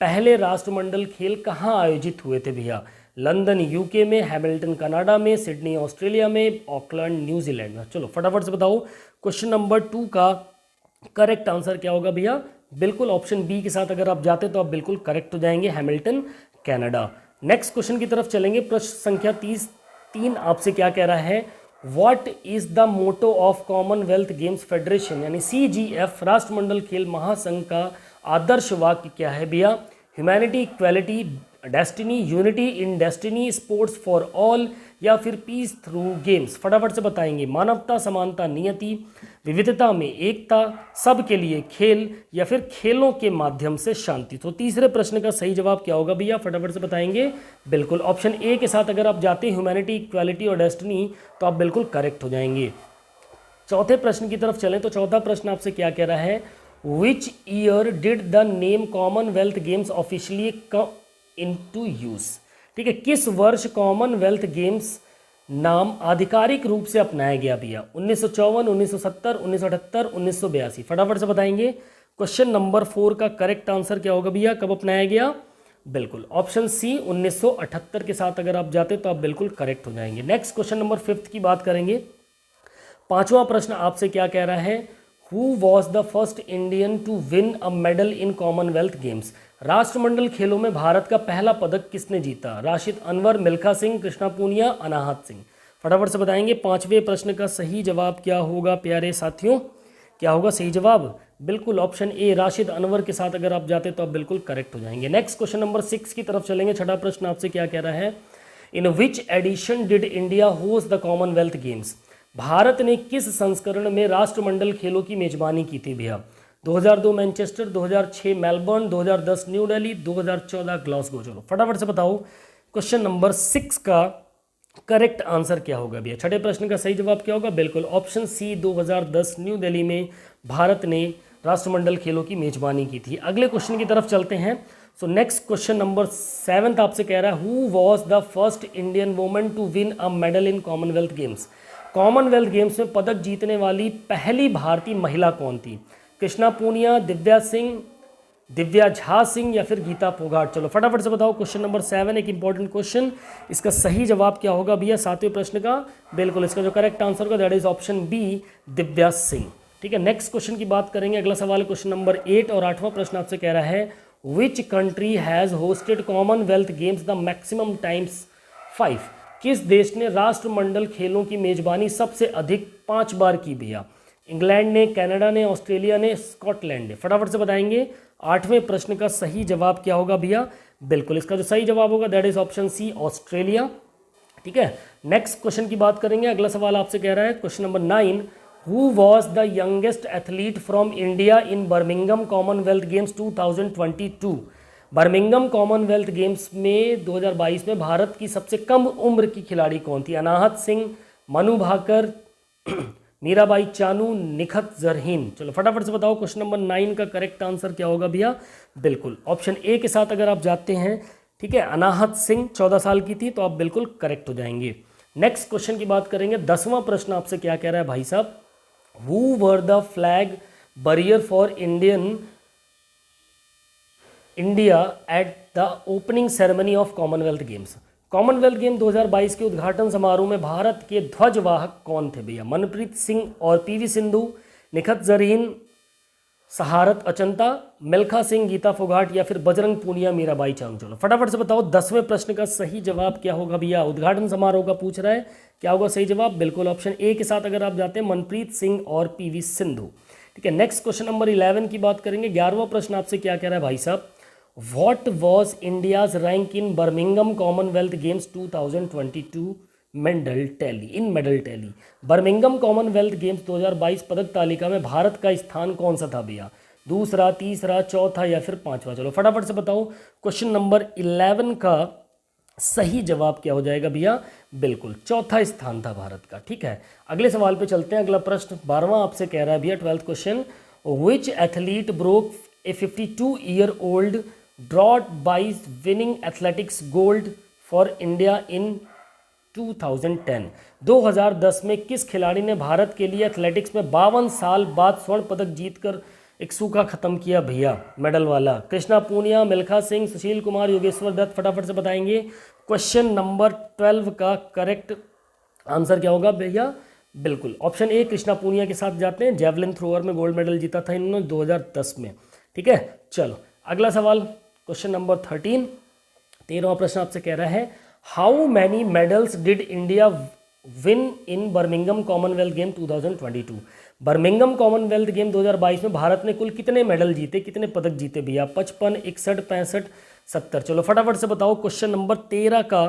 पहले राष्ट्रमंडल खेल कहाँ आयोजित हुए थे भैया? लंदन यूके में, हैमिल्टन कनाडा में, सिडनी ऑस्ट्रेलिया में, ऑकलैंड न्यूजीलैंड में? चलो फटाफट से बताओ क्वेश्चन नंबर 2 का करेक्ट आंसर क्या होगा भैया? बिल्कुल ऑप्शन बी के साथ अगर आप जाते तो आप बिल्कुल करेक्ट हो जाएंगे, हैमिल्टन कनाडा। नेक्स्ट क्वेश्चन की तरफ चलेंगे। प्रश्न संख्या 3 आपसे क्या कह रहा है? What is the motto of Commonwealth games federation यानी CGF राष्ट्रमंडल खेल महासंघ का आदर्श वाक्य क्या है भैया? Humanity, equality, destiny, unity in destiny, sports for all या फिर पीस थ्रू गेम्स? फटाफट से बताएंगे। मानवता, समानता, नियति, विविधता में एकता, सबके लिए खेल या फिर खेलों के माध्यम से शांति? तो तीसरे प्रश्न का सही जवाब क्या होगा भैया? फटाफट से बताएंगे। बिल्कुल ऑप्शन ए के साथ अगर आप जाते हैं ह्यूमैनिटी, इक्वालिटी और डेस्टिनी तो आप बिल्कुल करेक्ट हो जाएंगे। चौथे प्रश्न की तरफ चलें तो चौथा प्रश्न आपसे क्या कह रहा है? Which year did the name Commonwealth games officially come into use? ठीक है, किस वर्ष कॉमनवेल्थ गेम्स नाम आधिकारिक रूप से अपनाया गया भैया? 1954, 1970, 1978, 1982? फटाफट से बताएंगे। क्वेश्चन नंबर 4 का करेक्ट आंसर क्या होगा भैया? कब अपनाया गया? बिल्कुल ऑप्शन सी 1978 के साथ अगर आप जाते तो आप बिल्कुल करेक्ट हो जाएंगे। नेक्स्ट क्वेश्चन नंबर 5 की बात करेंगे। पांचवा प्रश्न आपसे क्या कह रहा है? Who was the first Indian to win a medal in Commonwealth games? राष्ट्रमंडल खेलों में भारत का पहला पदक किसने जीता? राशिद अनवर, मिल्खा सिंह, कृष्णा पूनिया, अनाहत सिंह? फटाफट से बताएंगे। पांचवें प्रश्न का सही जवाब क्या होगा प्यारे साथियों? क्या होगा सही जवाब? बिल्कुल ऑप्शन ए राशिद अनवर के साथ अगर आप जाते तो आप बिल्कुल करेक्ट हो जाएंगे। नेक्स्ट क्वेश्चन नंबर 6 की तरफ चलेंगे। छठा प्रश्न आपसे क्या कह रहा है? In which edition did India host the Commonwealth games? Bharat ने किस संस्करण में राष्ट्रमंडल खेलों की मेजबानी की थी भैया? 2002 Manchester, 2006 Melbourne, 2010 New Delhi, 2014 Glasgow? चलो फटाफट से बताओ क्वेश्चन नंबर 6 का करेक्ट आंसर क्या होगा भैया? छठे प्रश्न का सही जवाब क्या होगा? बिल्कुल ऑप्शन सी 2010 न्यू दिल्ली में भारत ने राष्ट्रमंडल खेलों की मेजबानी की थी। अगले क्वेश्चन की तरफ चलते हैं। सो नेक्स्ट क्वेश्चन नंबर 7 आपसे कह रहा है who was the first Indian woman to win a medal in Commonwealth games? Commonwealth games में पदक जीतने वाली पहली भारतीय महिला कौन थी? कृष्णा पूनिया, दिव्या सिंह, दिव्या झा सिंह या फिर गीता फोगाट? चलो फटाफट से बताओ क्वेश्चन नंबर 7 एक इंपॉर्टेंट क्वेश्चन, इसका सही जवाब क्या होगा भैया 7वें प्रश्न का? बिल्कुल इसका जो करेक्ट आंसर होगा that is option B Divya Singh. ठीक है, नेक्स्ट क्वेश्चन की बात करेंगे। अगला सवाल क्वेश्चन नंबर 8 और 8वां प्रश्न आपसे कह रहा है which country has hosted Commonwealth games the maximum times 5? किस देश ने राष्ट्रमंडल खेलों की मेजबानी सबसे अधिक 5 बार की भैया? इंग्लैंड ने, कनाडा ने, ऑस्ट्रेलिया ने, स्कॉटलैंड ने? फटाफट से बताएंगे 8वें प्रश्न का सही जवाब क्या होगा भैया? बिल्कुल इसका जो सही जवाब होगा that is option C Australia. ठीक है, नेक्स्ट क्वेश्चन की बात करेंगे। अगला सवाल आपसे कह रहा है question number 9 who was the youngest athlete from India in Birmingham Commonwealth games 2022? Birmingham Commonwealth games में 2022 में भारत की सबसे कम उम्र की खिलाड़ी कौन थी? अनाहत सिंह, मनु भाकर, मीराबाई चानू, निखत जरहीन? चलो फटाफट से बताओ क्वेश्चन नंबर 9 का करेक्ट आंसर क्या होगा भैया? बिल्कुल ऑप्शन ए के साथ अगर आप जाते हैं, ठीक है, अनाहत सिंह 14 साल की थी तो आप बिल्कुल करेक्ट हो जाएंगे। नेक्स्ट क्वेश्चन की बात करेंगे। 10वां प्रश्न आपसे क्या कह रहा है भाई साहब? Who were the flag barrier for India at the opening ceremony of Commonwealth games? Commonwealth game 2022 के उद्घाटन समारोह में भारत के ध्वजवाहक कौन थे भैया? मनप्रीत सिंह और पीवी सिंधु, निखत जरीन, सहारत अचंता, मिल्खा सिंह, गीता फोगाट या फिर बजरंग पूनिया, मीराबाई चानू? चलो फटाफट से बताओ 10वें प्रश्न का सही जवाब क्या होगा भैया? उद्घाटन समारोह का पूछ रहा है, क्या होगा सही जवाब? बिल्कुल ऑप्शन ए के साथ अगर आप जाते हैं मनप्रीत सिंह और पीवी सिंधु। ठीक है, नेक्स्ट क्वेश्चन नंबर 11 की बात करेंगे। 11वां प्रश्न आपसे क्या कह रहा है भाई साहब? What was India's rank in Birmingham Commonwealth Games 2022 medal tally? In medal tally, Birmingham Commonwealth games 2022 पदक तालिका में भारत का स्थान कौन सा था भैया? दूसरा, तीसरा, चौथा या फिर पांचवा? चलो फटाफट से बताओ। क्वेश्चन नंबर 11 का सही जवाब क्या हो जाएगा भैया? बिल्कुल चौथा स्थान था भारत का। ठीक है, अगले सवाल पे चलते हैं। अगला प्रश्न 12वां आपसे कह रहा है भैया, 12th question, which athlete broke a 52-year-old drought by winning athletics gold for India in 2010? 2010 में किस खिलाड़ी ने भारत के लिए एथलेटिक्स में 52 साल बाद स्वर्ण पदक जीतकर एक सूखा खत्म किया भैया, मेडल वाला? कृष्णा पूनिया, मिल्खा सिंह, सुशील कुमार, योगेश्वर दत्त? फटाफट से बताएंगे। क्वेश्चन नंबर 12 का करेक्ट आंसर क्या होगा भैया? बिल्कुल ऑप्शन ए कृष्णा पूनिया के साथ जाते हैं। जेवलिन थ्रोअर में गोल्ड मेडल जीता था इन्होंने 2010 में। ठीक है, चलो अगला सवाल, क्वेश्चन नंबर 13वां प्रश्न आपसे कह रहा है, how many medals did India win in Birmingham Commonwealth game 2022? Birmingham Commonwealth game 2022 में भारत ने कुल कितने मेडल जीते, कितने पदक जीते भैया? 55, 61, 65, 70? चलो फटाफट से बताओ। क्वेश्चन नंबर 13 का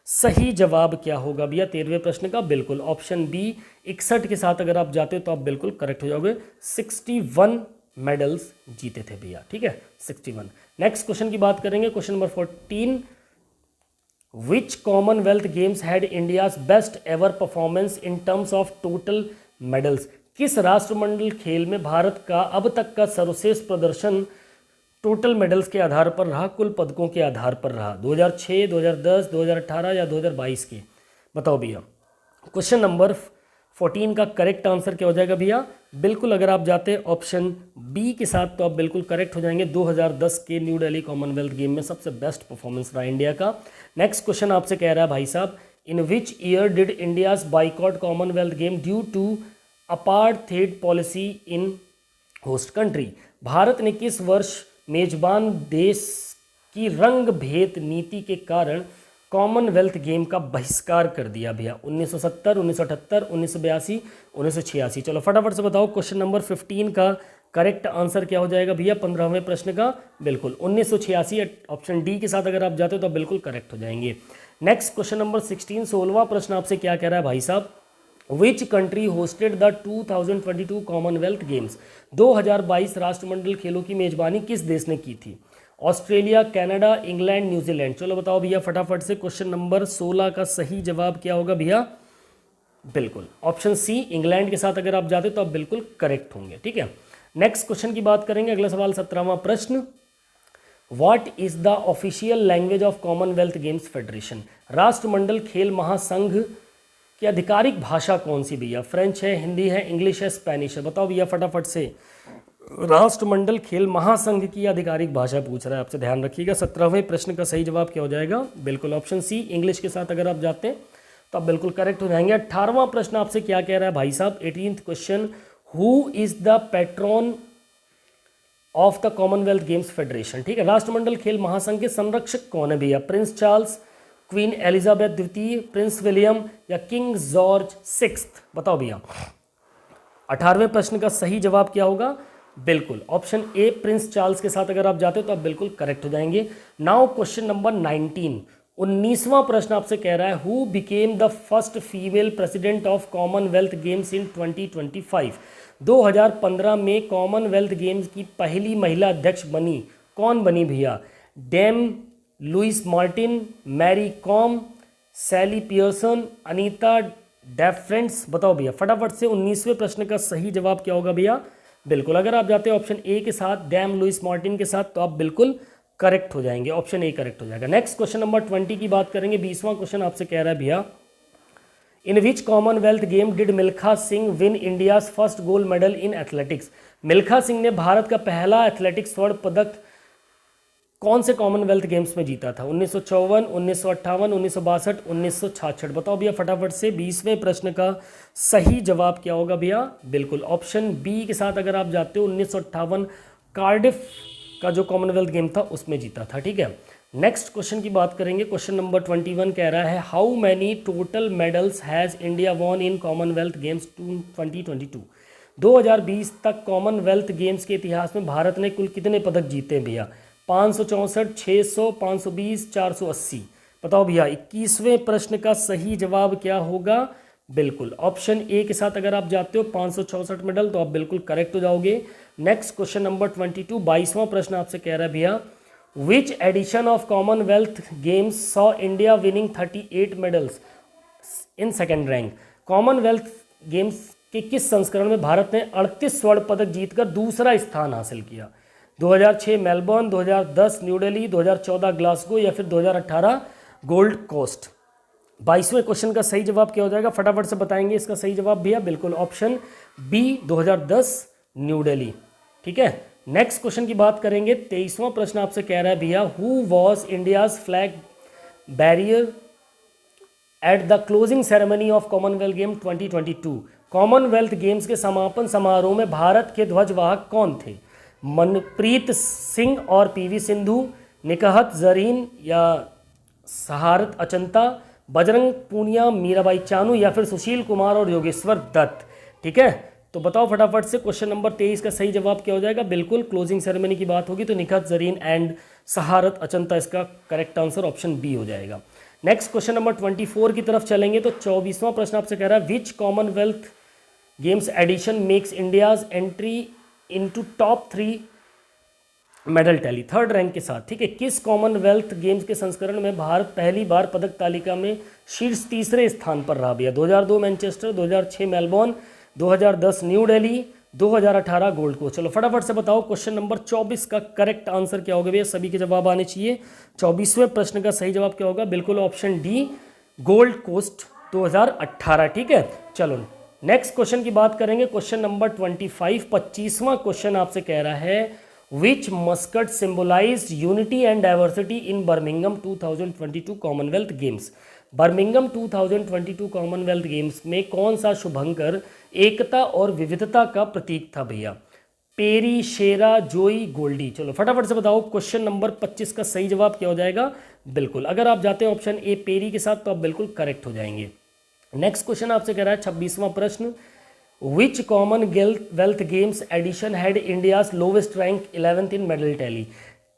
सही जवाब क्या होगा भैया 13वें प्रश्न का? बिल्कुल ऑप्शन बी 61 के साथ अगर आप जाते हो तो आप बिल्कुल करेक्ट हो जाओगे। 61 मेडल्स जीते थे भैया। ठीक है, 61। नेक्स्ट क्वेश्चन की बात करेंगे, question number 14, which Commonwealth games had India's best ever performance in terms of total medals? किस राष्ट्रमंडल खेल में भारत का अब तक का सर्वश्रेष्ठ प्रदर्शन टोटल मेडल्स के आधार पर रहा, कुल पदकों के आधार पर रहा? 2006, 2010, 2018 या 2022 के? बताओ भैया। क्वेश्चन नंबर 14 का करेक्ट आंसर क्या हो जाएगा भैया? बिल्कुल अगर आप जाते हैं ऑप्शन बी के साथ तो आप बिल्कुल करेक्ट हो जाएंगे। 2010 के न्यू दिल्ली कॉमनवेल्थ गेम में सबसे बेस्ट परफॉर्मेंस रहा इंडिया का। नेक्स्ट क्वेश्चन आपसे कह रहा है भाई साहब, in which year did India's boycott Commonwealth game due to apartheid policy in host country? Bharat ने किस वर्ष मेजबान देश की रंग भेद नीति के कारण कॉमनवेल्थ गेम का बहिष्कार कर दिया भैया? 1970, 1978, 1982, 1986? चलो फटाफट से बताओ। क्वेश्चन नंबर 15 का करेक्ट आंसर क्या हो जाएगा भैया 15वें प्रश्न का? बिल्कुल 1986, ऑप्शन डी के साथ अगर आप जाते हो तो बिल्कुल करेक्ट हो जाएंगे। नेक्स्ट क्वेश्चन नंबर 16, 16वां प्रश्न आपसे क्या कह रहा है भाई साहब, which country hosted the 2022 Commonwealth games? 2022 राष्ट्रमंडल खेलों की मेजबानी किस देश ने की थी? Australia, Canada, England, New Zealand? चलो बताओ भैया फटाफट से। क्वेश्चन नंबर 16 का सही जवाब क्या होगा भैया? बिल्कुल ऑप्शन सी इंग्लैंड के साथ अगर आप जाते तो आप बिल्कुल करेक्ट होंगे। ठीक है, नेक्स्ट क्वेश्चन की बात करेंगे। अगला सवाल 17वां प्रश्न, what is the official language of Commonwealth games federation? राष्ट्रमंडल खेल महासंघ की आधिकारिक भाषा कौन सी भैया? फ्रेंच है, हिंदी है, इंग्लिश है, स्पेनिश है? बताओ भैया फटाफट से। राष्ट्रमंडल खेल महासंघ की आधिकारिक भाषा पूछ रहा है आपसे, ध्यान रखिएगा। 17वें प्रश्न का सही जवाब क्या हो जाएगा? बिल्कुल ऑप्शन सी इंग्लिश के साथ अगर आप जाते हैं तो आप बिल्कुल करेक्ट हो जाएंगे। 18वां प्रश्न आपसे क्या कह रहा है भाई साहब? 18th question, who is the patron of the Commonwealth games federation? ठीक है, राष्ट्रमंडल खेल महासंघ के संरक्षक कौन है भैया? प्रिंस चार्ल्स, क्वीन एलिजाबेथ द्वितीय, प्रिंस विलियम या किंग जॉर्ज 6? बताओ भैया 18वें प्रश्न का सही जवाब क्या होगा? बिल्कुल ऑप्शन ए प्रिंस चार्ल्स के साथ अगर आप जाते हो तो आप बिल्कुल करेक्ट हो जाएंगे। नाउ क्वेश्चन नंबर 19, 19वां प्रश्न आपसे कह रहा है, who became the first female president of Commonwealth games in 2025? 2015 में कॉमनवेल्थ गेम्स की पहली महिला अध्यक्ष बनी, कौन बनी भैया? Dame Louise Martin, Mary Kom, Sally Pearson, Anita DeFrantz? बताओ भैया फटाफट से। 19वें प्रश्न का सही जवाब क्या होगा भैया? बिल्कुल अगर आप जाते हैं ऑप्शन ए के साथ, डैम लुइस मार्टिन के साथ, तो आप बिल्कुल करेक्ट हो जाएंगे, ऑप्शन ए करेक्ट हो जाएगा। नेक्स्ट क्वेश्चन नंबर 20 की बात करेंगे। 20वां क्वेश्चन आपसे कह रहा है भैया, in which Commonwealth game did Milkha Singh win India's first gold medal in athletics? Milkha Singh ने भारत का पहला एथलेटिक्स स्वर्ण पदक कौन से कॉमनवेल्थ गेम्स में जीता था? 1954, 1958, 1962, 1966? बताओ भैया फटाफट से। 20वें प्रश्न का सही जवाब क्या होगा भैया? बिल्कुल ऑप्शन बी के साथ अगर आप जाते हो 1958 कार्डिफ का जो कॉमनवेल्थ गेम था उसमें जीता था। ठीक है, नेक्स्ट क्वेश्चन की बात करेंगे। क्वेश्चन नंबर 21 कह रहा है, how many total medals has India won in Commonwealth games 2022? 2020 तक कॉमनवेल्थ गेम्स के इतिहास में भारत ने कुल कितने पदक जीते हैं भैया? 564, 600, 520, 480? बताओ भैया 21वें प्रश्न का सही जवाब क्या होगा? बिल्कुल ऑप्शन ए के साथ अगर आप जाते हो 564 मेडल तो आप बिल्कुल करेक्ट हो जाओगे। नेक्स्ट क्वेश्चन नंबर 22, 22वां प्रश्न आपसे कह रहा है भैया, which edition of Commonwealth games saw India winning 38 medals in second rank. Commonwealth games के किस संस्करण में भारत ने 38 स्वर्ण पदक जीतकर दूसरा स्थान हासिल किया? 2006 मेलबर्न, 2010 न्यू दिल्ली, 2014 ग्लासगो या फिर 2018 गोल्ड कोस्ट। 22वें क्वेश्चन का सही जवाब क्या हो जाएगा, फटाफट से बताएंगे इसका सही जवाब भैया। बिल्कुल ऑप्शन बी 2010 न्यू दिल्ली। ठीक है, नेक्स्ट क्वेश्चन की बात करेंगे। 23वां प्रश्न आपसे कह रहा है भैया, who was India's flag barrier at the closing ceremony of Commonwealth game 2022। Commonwealth games के समापन समारोह में भारत के ध्वजवाहक कौन थे? मनप्रीत सिंह और पीवी सिंधु, निकहत जरीन या सहारत अचंता, बजरंग पूनिया, मीराबाई चानू या फिर सुशील कुमार और योगेश्वर दत्त। ठीक है, तो बताओ फटाफट से क्वेश्चन नंबर 23 का सही जवाब क्या हो जाएगा। बिल्कुल क्लोजिंग सेरेमनी की बात होगी तो निकहत जरीन एंड सहारत अचंता इसका करेक्ट आंसर ऑप्शन बी हो जाएगा। नेक्स्ट क्वेश्चन नंबर 24 की तरफ चलेंगे तो 24वां प्रश्न आपसे कह रहा है, which Commonwealth games edition makes India's entry into top 3 medal tally third rank के साथ। ठीक है, किस कॉमनवेल्थ गेम्स के संस्करण में भारत पहली बार पदक तालिका में शीर्ष तीसरे स्थान पर रहा भैया? 2002 Manchester, 2006 Melbourne, 2010 New Delhi, 2018 Gold Coast. चलो फटाफट से बताओ क्वेश्चन नंबर 24 का करेक्ट आंसर क्या होगा भैया, सभी के जवाब आने चाहिए। 24वें प्रश्न का सही जवाब क्या होगा, बिल्कुल ऑप्शन डी गोल्ड कोस्ट 2018। ठीक है, चलो नेक्स्ट क्वेश्चन की बात करेंगे। क्वेश्चन नंबर 25, 25वां क्वेश्चन आपसे कह रहा है, which mascot symbolize unity and diversity in Birmingham 2022 Commonwealth games. Birmingham 2022 Commonwealth games में कौन सा शुभंकर एकता और विविधता का प्रतीक था भैया? पेरी, शेरा, जोई, गोल्डी। चलो फटाफट से बताओ क्वेश्चन नंबर 25 का सही जवाब क्या हो जाएगा। बिल्कुल अगर आप जाते हैं ऑप्शन ए पेरी के साथ तो आप बिल्कुल करेक्ट हो जाएंगे। नेक्स्ट क्वेश्चन आपसे कह रहा है 26वां प्रश्न, which Commonwealth games edition had India's lowest rank 11th in medal tally.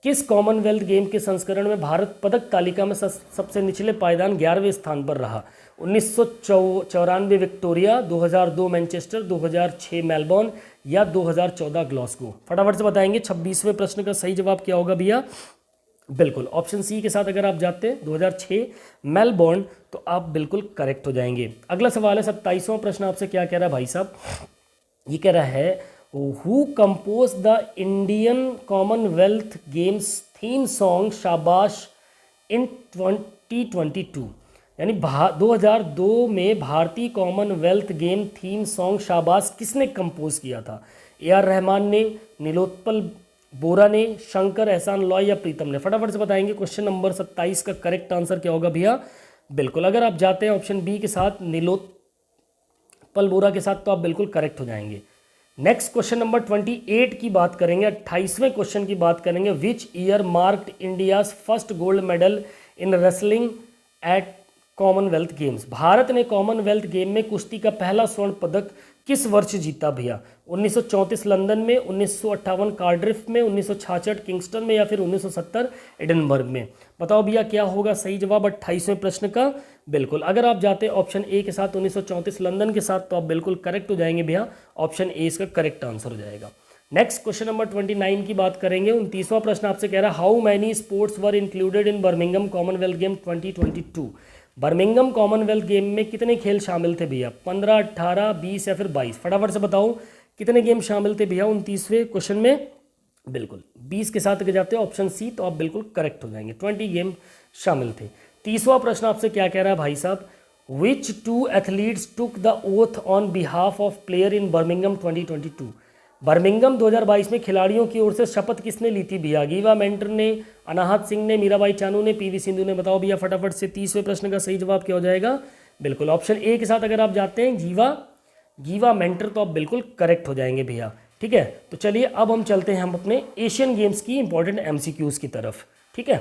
किस कॉमनवेल्थ गेम के संस्करण में भारत पदक तालिका में सबसे निचले पायदान 11वें स्थान पर रहा? 1994 विक्टोरिया, 2002 मैनचेस्टर, 2006 मेलबोर्न या 2014 ग्लासगो। फटाफट से बताएंगे 26वें प्रश्न का सही जवाब क्या होगा भैया। बिल्कुल ऑप्शन सी के साथ अगर आप जाते हैं 2006 मेलबोर्न तो आप बिल्कुल करेक्ट हो जाएंगे। अगला सवाल है 27वां प्रश्न आपसे क्या कह रहा है भाई साहब, ये कह रहा है, who compose the Indian Commonwealth games theme song शाबाश इन 2022। यानी 2002 में भारतीय कॉमनवेल्थ गेम थीम सॉन्ग शाबाश किसने कंपोज किया था? ए.आर. रहमान ने, नीलोत्पल बोरा ने, शंकर एहसान लॉय या प्रीतम ने। फटाफट से बताएंगे क्वेश्चन नंबर 27 का करेक्ट आंसर क्या होगा भैया। बिल्कुल अगर आप जाते हैं ऑप्शन बी के साथ नीलोत्पल बोरा के साथ तो आप बिल्कुल करेक्ट हो जाएंगे। नेक्स्ट क्वेश्चन नंबर 28 की बात करेंगे, 28वें क्वेश्चन की बात करेंगे, which year marked India's first gold medal in wrestling eight Commonwealth games. Bharat ने कॉमनवेल्थ गेम में कुश्ती का पहला स्वर्ण पदक किस वर्ष जीता भैया? 1934 लंदन में, 1958 कार्डिफ में, 1966 किंगस्टन में या फिर 1970 एडिनबर्ग में। बताओ भैया क्या होगा सही जवाब 28वें प्रश्न का। बिल्कुल अगर आप जाते हैं ऑप्शन ए के साथ 1934 लंदन के साथ तो आप बिल्कुल करेक्ट हो जाएंगे भैया, ऑप्शन ए इसका करेक्ट आंसर हो जाएगा। नेक्स्ट क्वेश्चन नंबर 29 की बात करेंगे। 29वां प्रश्न आपसे कह रहा है, how many sports were included in Birmingham Commonwealth game 2022। Birmingham Commonwealth game में कितने खेल शामिल थे भैया? 15, 18, 20 या फिर 22। फटाफट से बताओ कितने गेम शामिल थे भैया 29वें क्वेश्चन में। बिल्कुल 20 के साथ अगर जाते हैं ऑप्शन सी तो आप बिल्कुल करेक्ट हो जाएंगे, 20 गेम शामिल थे। 30वां प्रश्न आपसे क्या कह रहा है भाई साहब, विच 2 athletes took the oath on behalf of player in Birmingham 2022। Birmingham 2022 में खिलाड़ियों की ओर से शपथ किसने ली थी भैया? गीवा मेंटर ने, अनाहत सिंह ने, मीराबाई चानू ने, पीवी सिंधु ने। बताओ भैया फटाफट से 30वें प्रश्न का सही जवाब क्या हो जाएगा। बिल्कुल ऑप्शन ए के साथ अगर आप जाते हैं गीवा मेंटर तो आप बिल्कुल करेक्ट हो जाएंगे भैया। ठीक है, तो चलिए अब हम चलते हैं हम अपने एशियन गेम्स की इंपॉर्टेंट एमसीक्यूज की तरफ। ठीक है,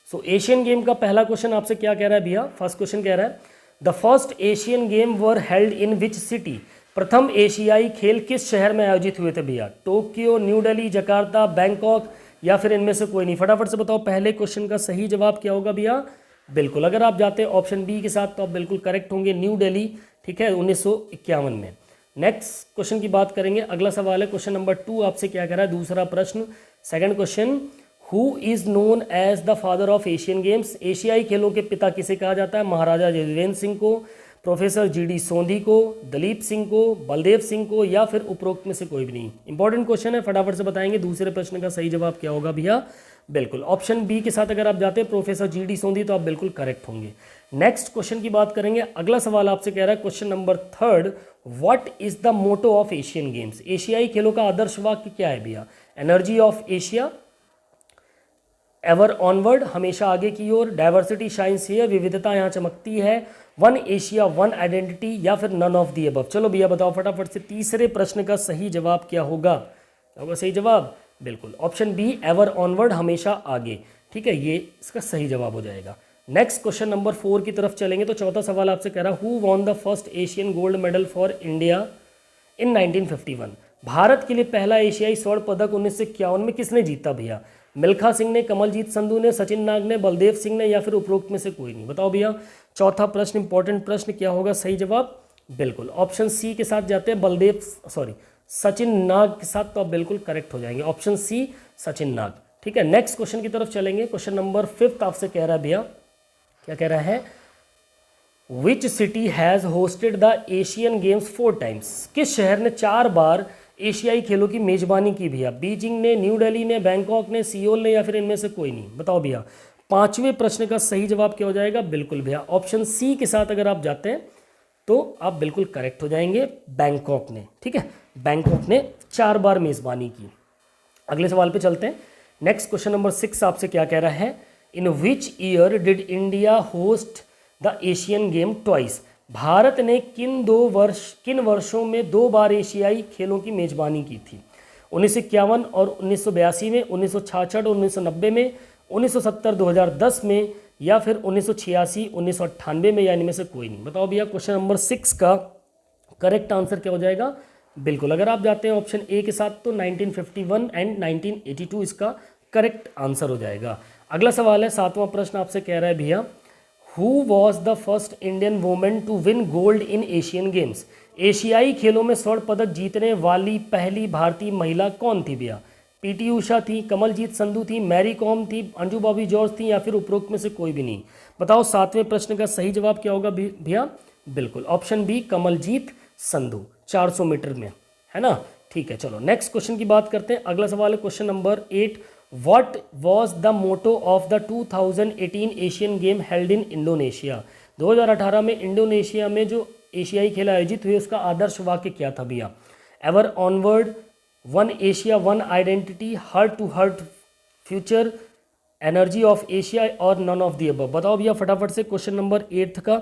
सो एशियन गेम का पहला क्वेश्चन आपसे क्या कह रहा है भैया। फर्स्ट क्वेश्चन कह रहा है, the first Asian game were held in which city. प्रथम एशियाई खेल किस शहर में आयोजित हुए थे भैया? Tokyo, new Delhi, Jakarta, Bangkok या फिर इनमें से कोई नहीं। फटाफट से बताओ पहले क्वेश्चन का सही जवाब क्या होगा भैया। बिल्कुल। अगर आप जाते हैं ऑप्शन बी के साथ तो आप बिल्कुल करेक्ट होंगे, न्यू दिल्ली, ठीक है, 1951 में। नेक्स्ट क्वेश्चन की बात करेंगे, अगला सवाल है क्वेश्चन नंबर 2, आपसे क्या कह रहा है, दूसरा प्रश्न, second question, who is known as the father of Asian games, एशियाई खेलों के पिता किसे कहा जाता है, महाराजा यजुवेंद्र सिंह को, प्रोफेसर जीडी सोंधी को, दलीप सिंह को, बलदेव सिंह को, या फिर उपरोक्त में से कोई भी नहीं। इंपॉर्टेंट क्वेश्चन है, फटाफट से बताएंगे दूसरे प्रश्न का सही जवाब क्या होगा भैया। बिल्कुल ऑप्शन बी के साथ अगर आप जाते हैं प्रोफेसर जीडी सोंधी तो आप बिल्कुल करेक्ट होंगे। नेक्स्ट क्वेश्चन की बात करेंगे, अगला सवाल आपसे कह रहा है question number 3, what is the motto of Asian games, एशियाई खेलों का आदर्श वाक्य क्या है भैया, energy of Asia, ever onward, हमेशा आगे की ओर, डाइवर्सिटी शाइन्स हियर, विविधता यहाँ चमकती है, वन एशिया वन आइडेंटिटी, या फिर नन ऑफ दी अबव। चलो भैया बताओ फटाफट से तीसरे प्रश्न का सही जवाब क्या होगा, क्या होगा सही जवाब, बिल्कुल ऑप्शन बी, एवर ऑनवर्ड, हमेशा आगे, ठीक है, ये इसका सही जवाब हो जाएगा। नेक्स्ट क्वेश्चन नंबर 4 की तरफ चलेंगे, तो चौथा सवाल आपसे कह रहा है, who won the first Asian gold medal for India इन 1951, भारत के लिए पहला एशियाई स्वर्ण पदक 1951 में किसने जीता भैया, मिल्खा सिंह ने, कमलजीत संधू ने, सचिन नाग ने, बलदेव सिंह ने, या फिर उपरोक्त में से कोई नहीं। बताओ भैया चौथा प्रश्न, इंपॉर्टेंट प्रश्न, क्या होगा सही जवाब, बिल्कुल ऑप्शन सी के साथ जाते हैं, सचिन नाग के साथ, तो आप बिल्कुल करेक्ट हो जाएंगे, ऑप्शन सी सचिन नाग, ठीक है। नेक्स्ट क्वेश्चन की तरफ चलेंगे, क्वेश्चन नंबर 5 आपसे कह रहा है भैया, क्या कह रहा है, which city has hosted the Asian games 4 times, किस शहर ने 4 बार एशियाई खेलों की मेजबानी की भैया, बीजिंग ने, न्यू दिल्ली ने, बैंकॉक ने, सियोल ने, या फिर इनमें से कोई नहीं। बताओ भैया पांचवें प्रश्न का सही जवाब क्या हो जाएगा, बिल्कुल भैया ऑप्शन सी के साथ अगर आप जाते हैं तो आप बिल्कुल करेक्ट हो जाएंगे, बैंकॉक ने, ठीक है, बैंकॉक ने 4 बार मेजबानी की। अगले सवाल पे चलते हैं, नेक्स्ट क्वेश्चन नंबर 6 आपसे क्या कह रहा है, in which year did India host the Asian game twice, Bharat ने किन वर्षों में 2 बार एशियाई खेलों की मेजबानी की थी, 1951 और 1982 में, 1966 और 1990 में, 1970 2010 में, या फिर 1986 1998 में, या इनमें से कोई नहीं। बताओ भैया क्वेश्चन नंबर 6 का करेक्ट आंसर क्या हो जाएगा, बिल्कुल अगर आप जाते हैं ऑप्शन ए के साथ तो 1951 एंड 1982 इसका करेक्ट आंसर हो जाएगा। अगला सवाल है 7वां प्रश्न आपसे कह रहा है भैया, who was the first Indian women to win gold in Asian games, एशियाई खेलों में स्वर्ण पदक जीतने वाली पहली भारतीय महिला कौन थी भैया, पीटी उषा थी, कमलजीत संधू थी, मैरी कॉम थी, अंजू बॉबी जॉर्ज थी, या फिर उपरोक्त में से कोई भी नहीं। बताओ 7वें प्रश्न का सही जवाब क्या होगा भैया, बिल्कुल option B Kamaljeet Sandhu, 400 meter में, है ना, ठीक है। चलो नेक्स्ट क्वेश्चन की बात करते हैं, अगला सवाल है question number 8, what was the motto of the 2018 Asian game held in Indonesia, 2018 में इंडोनेशिया में जो एशियाई खेल आयोजित हुए उसका आदर्श वाक्य क्या था भैया, ever onward, one Asia one identity, heart to heart future, energy of Asia, और नन ऑफ दी अबव। बताओ भैया फटाफट से क्वेश्चन नंबर 8 का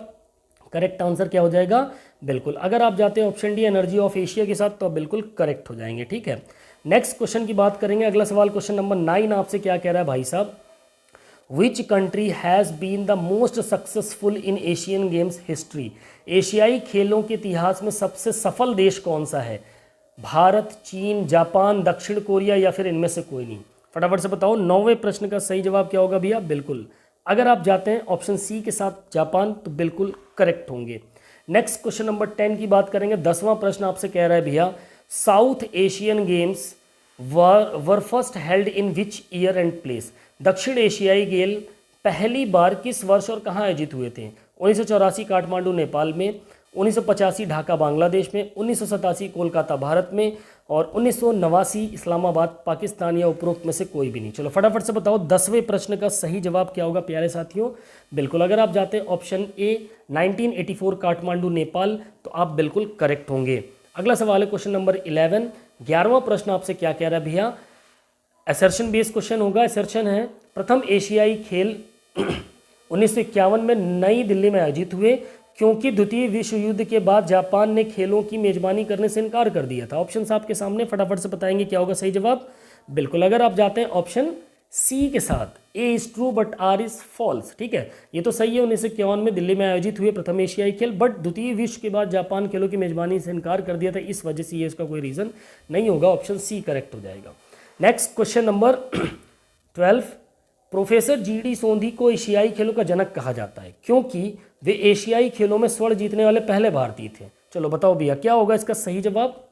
करेक्ट आंसर क्या हो जाएगा, बिल्कुल अगर आप जाते हैं option D energy of Asia के साथ तो आप बिल्कुल करेक्ट हो जाएंगे, ठीक है। नेक्स्ट क्वेश्चन की बात करेंगे, अगला सवाल क्वेश्चन नंबर 9 आपसे क्या कह रहा है भाई साहब, which country has been the most successful in Asian games history, एशियाई खेलों के इतिहास में सबसे सफल देश कौन सा है, भारत, चीन, जापान, दक्षिण कोरिया, या फिर इनमें से कोई नहीं। फटाफट से बताओ 9वें प्रश्न का सही जवाब क्या होगा भैया, बिल्कुल अगर आप जाते हैं ऑप्शन सी के साथ जापान तो बिल्कुल करेक्ट होंगे। नेक्स्ट क्वेश्चन नंबर 10 की बात करेंगे, 10वां प्रश्न आपसे कह रहा है भैया, south Asian games were first held in which year and place, दक्षिण एशियाई खेल पहली बार किस वर्ष और कहाँ आयोजित हुए थे, 1984 काठमांडू नेपाल में, 1985 ढाका बांग्लादेश में, 1987 कोलकाता भारत में, और 1989 इस्लामाबाद पाकिस्तान, या उपरोक्त में से कोई भी नहीं। चलो फटाफट से बताओ 10वें प्रश्न का सही जवाब क्या होगा प्यारे साथियों, बिल्कुल अगर आप जाते हैं ऑप्शन ए 1984 काठमांडू नेपाल तो आप बिल्कुल करेक्ट होंगे। अगला सवाल है क्वेश्चन नंबर 11, 11वां प्रश्न आपसे क्या कह रहा है भैया, असर्शन बेस्ड क्वेश्चन होगा। असर्शन है प्रथम एशियाई खेल 1951 में नई दिल्ली में आयोजित हुए क्योंकि द्वितीय विश्व युद्ध के बाद जापान ने खेलों की मेजबानी करने से इनकार कर दिया था। ऑप्शन आपके सामने, फटाफट से बताएंगे क्या होगा सही जवाब, बिल्कुल अगर आप जाते हैं ऑप्शन सी के साथ, A is true but R is false, ठीक है, ये तो सही है, 1951 में दिल्ली में आयोजित हुए प्रथम एशियाई खेल, बट द्वितीय विश्व के बाद जापान खेलों की मेजबानी से इनकार कर दिया था, इस वजह से ये इसका कोई रीज़न नहीं होगा, ऑप्शन सी करेक्ट हो जाएगा। Next question number 12, professor GD Sondhi को एशियाई खेलों का जनक कहा जाता है क्योंकि वे एशियाई खेलों में स्वर्ण जीतने वाले पहले भारतीय थे। चलो बताओ भैया क्या होगा इसका सही जवाब,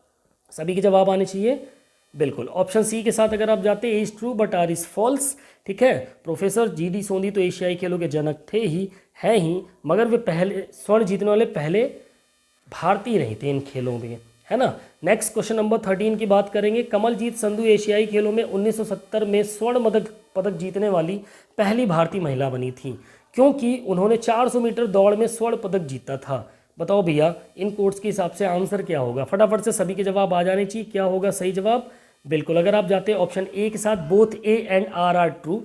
सभी के जवाब आने चाहिए। बिल्कुल ऑप्शन सी के साथ अगर आप जाते A is true but R is false. ठीक है, प्रोफेसर जीडी सोंधी तो एशियाई खेलों के जनक थे ही, हैं ही, मगर वे पहले स्वर्ण जीतने वाले पहले भारतीय नहीं थे इन खेलों में, है ना। नेक्स्ट क्वेश्चन नंबर 13 की बात करेंगे। कमलजीत संधू एशियाई खेलों में 1970 में स्वर्ण पदक जीतने वाली पहली भारतीय महिला बनी थी क्योंकि उन्होंने 400 मीटर दौड़ में स्वर्ण पदक जीता था। बताओ भैया इन कोड्स के हिसाब से आंसर क्या होगा, फटाफट से सभी के जवाब आ जाने चाहिए। क्या होगा सही जवाब, बिल्कुल अगर आप जाते हैं ऑप्शन ए के साथ, both A and R are true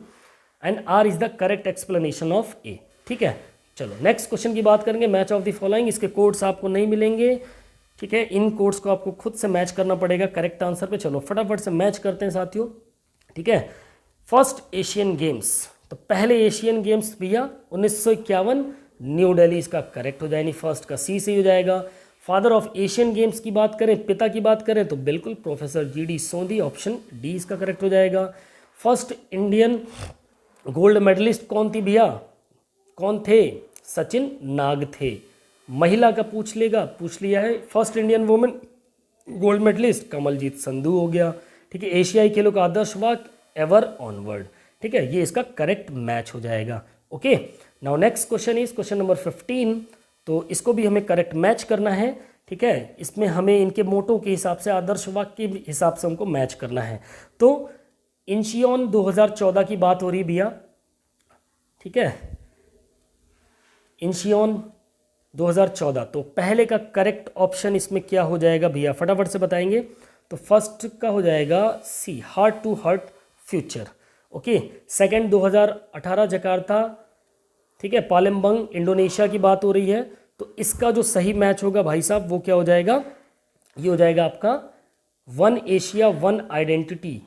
and R is the correct explanation of A. ठीक है, चलो नेक्स्ट क्वेश्चन की बात करेंगे। मैच ऑफ द फॉलोइंग, इसके कोड्स आपको नहीं मिलेंगे। ठीक है, इन कोड्स को आपको खुद से मैच करना पड़ेगा करेक्ट आंसर पे। चलो फटाफट से मैच करते हैं साथियों। ठीक है, फर्स्ट एशियन गेम्स, तो पहले एशियन गेम्स भैया 1951 न्यू दिल्ली, इसका करेक्ट हो जाएगी, फर्स्ट का सी से हो जाएगा। फादर ऑफ एशियन गेम्स की बात करें, पिता की बात करें तो बिल्कुल प्रोफेसर जीडी सोंधी, ऑप्शन डी इसका करेक्ट हो जाएगा। फर्स्ट इंडियन गोल्ड मेडलिस्ट कौन थी भैया, कौन थे, सचिन नाग थे। महिला का पूछ लिया है। First Indian women gold medalist Kamaljeet Sandhu हो गया। ठीक है, एशियाई खेलों का आदर्श वाक्य एवर ऑनवर्ड। ठीक है, ये इसका करेक्ट मैच हो जाएगा। Okay, now next question is question number 15, तो इसको भी हमें करेक्ट मैच करना है। ठीक है, इसमें हमें इनके मोटो के हिसाब से, आदर्श वाक्य के हिसाब से हमको मैच करना है। तो इंचियोन 2014 की बात हो रही भैया। ठीक है, इंचियोन 2014, तो पहले का करेक्ट ऑप्शन इसमें क्या हो जाएगा भैया, फटाफट से बताएंगे। तो फर्स्ट का हो जाएगा C, heart to heart future. Okay, second 2018 Jakarta. ठीक है, पालेम्बंग इंडोनेशिया की बात हो रही है, तो इसका जो सही मैच होगा भाई साहब वो क्या हो जाएगा, ये हो जाएगा आपका वन एशिया वन आइडेंटिटी।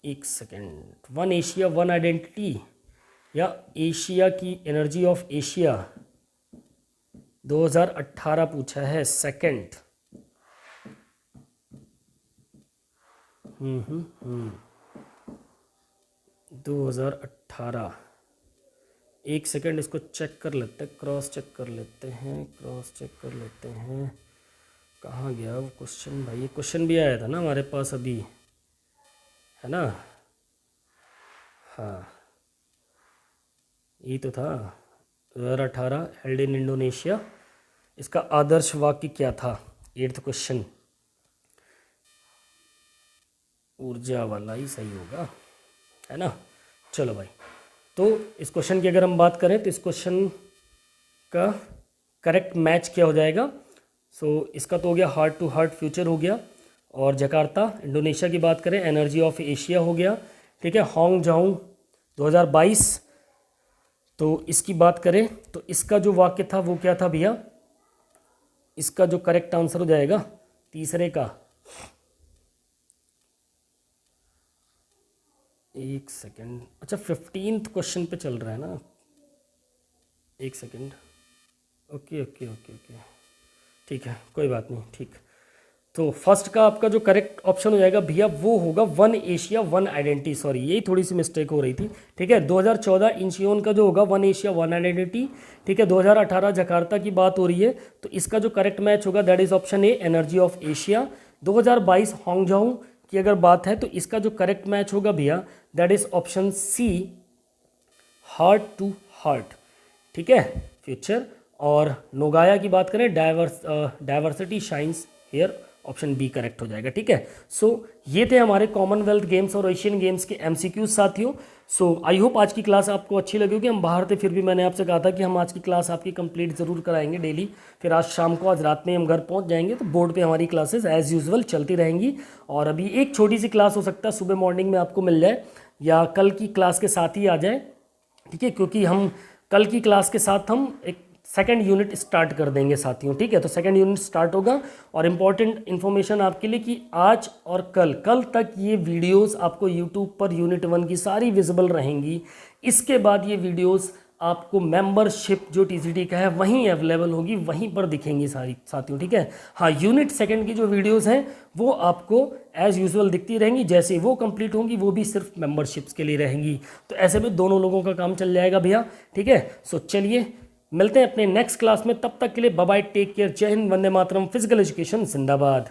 एक second, one Asia one identity या एशिया की एनर्जी ऑफ एशिया 2018 पूछा है सेकंड। 2018, एक सेकंड इसको चेक कर लेते हैं, क्रॉस चेक कर लेते हैं। कहाँ गया वो क्वेश्चन भाई, ये क्वेश्चन भी आया था ना हमारे पास अभी, है ना। हाँ ये तो था 2018 हेल्ड इन इंडोनेशिया। इसका आदर्श वाक्य क्या था, 8th क्वेश्चन, ऊर्जा वाला ही सही होगा, है ना। चलो भाई, तो इस क्वेश्चन की अगर हम बात करें तो इस क्वेश्चन का करेक्ट मैच क्या हो जाएगा। इसका तो हो गया हार्ट टू हार्ट फ्यूचर हो गया, और जकार्ता इंडोनेशिया की बात करें एनर्जी ऑफ एशिया हो गया। ठीक है, होंग जाओ 2022, तो इसकी बात करें तो इसका जो वाक्य था वो क्या था भैया, इसका जो करेक्ट आंसर हो जाएगा तीसरे का, एक सेकेंड, अच्छा 15th क्वेश्चन पे चल रहा है ना, एक सेकेंड, ओके, ठीक है कोई बात नहीं, ठीक। तो फर्स्ट का आपका जो करेक्ट ऑप्शन हो जाएगा भैया वो होगा one Asia one identity, sorry यही थोड़ी सी मिस्टेक हो रही थी। ठीक है, 2014 इंचियोन का जो होगा वन एशिया वन आइडेंटिटी। ठीक है, 2018 जकार्ता की बात हो रही है, तो इसका जो करेक्ट मैच होगा that is option A energy of Asia. 2022 होंगजाओ की अगर बात है तो इसका जो करेक्ट मैच होगा भैया that is option C heart to heart. ठीक है, फ्यूचर। और नोगाया की बात करें diversity shines here, option B correct हो जाएगा। ठीक है, ये थे हमारे कॉमनवेल्थ गेम्स और एशियन गेम्स के एमसीक्यूज साथियों। आई होप आज की क्लास आपको अच्छी लगी होगी। हम बाहर थे फिर भी मैंने आपसे कहा था कि हम आज की क्लास आपकी कंप्लीट ज़रूर कराएंगे डेली। फिर आज शाम को, आज रात में हम घर पहुंच जाएंगे, तो बोर्ड पे हमारी क्लासेस एज़ यूजुअल चलती रहेंगी। और अभी एक छोटी सी क्लास हो सकता है सुबह मॉर्निंग में आपको मिल जाए या कल की क्लास के साथ ही आ जाए। ठीक है, क्योंकि हम कल की क्लास के साथ हम एक सेकेंड यूनिट स्टार्ट कर देंगे साथियों। ठीक है, तो सेकेंड यूनिट स्टार्ट होगा। और इम्पॉर्टेंट इन्फॉर्मेशन आपके लिए कि आज और कल तक ये वीडियोस आपको यूट्यूब पर यूनिट 1 की सारी विजिबल रहेंगी। इसके बाद ये वीडियोस आपको मेंबरशिप जो टीसीटी का है वहीं अवेलेबल होगी, वहीं पर दिखेंगी सारी साथियों, ठीक है। हाँ, यूनिट सेकंड की जो वीडियोस हैं वो आपको एज यूजुअल दिखती रहेंगी, जैसे वो कंप्लीट होंगी वो भी सिर्फ मेंबरशिप्स के लिए रहेंगी। तो ऐसे में दोनों लोगों का काम चल जाएगा भैया, ठीक है। सो चलिए मिलते हैं अपने नेक्स्ट क्लास में, तब तक के लिए बाय बाय, टेक केयर, जय हिंद, वंदे मातरम, फिजिकल एजुकेशन जिंदाबाद।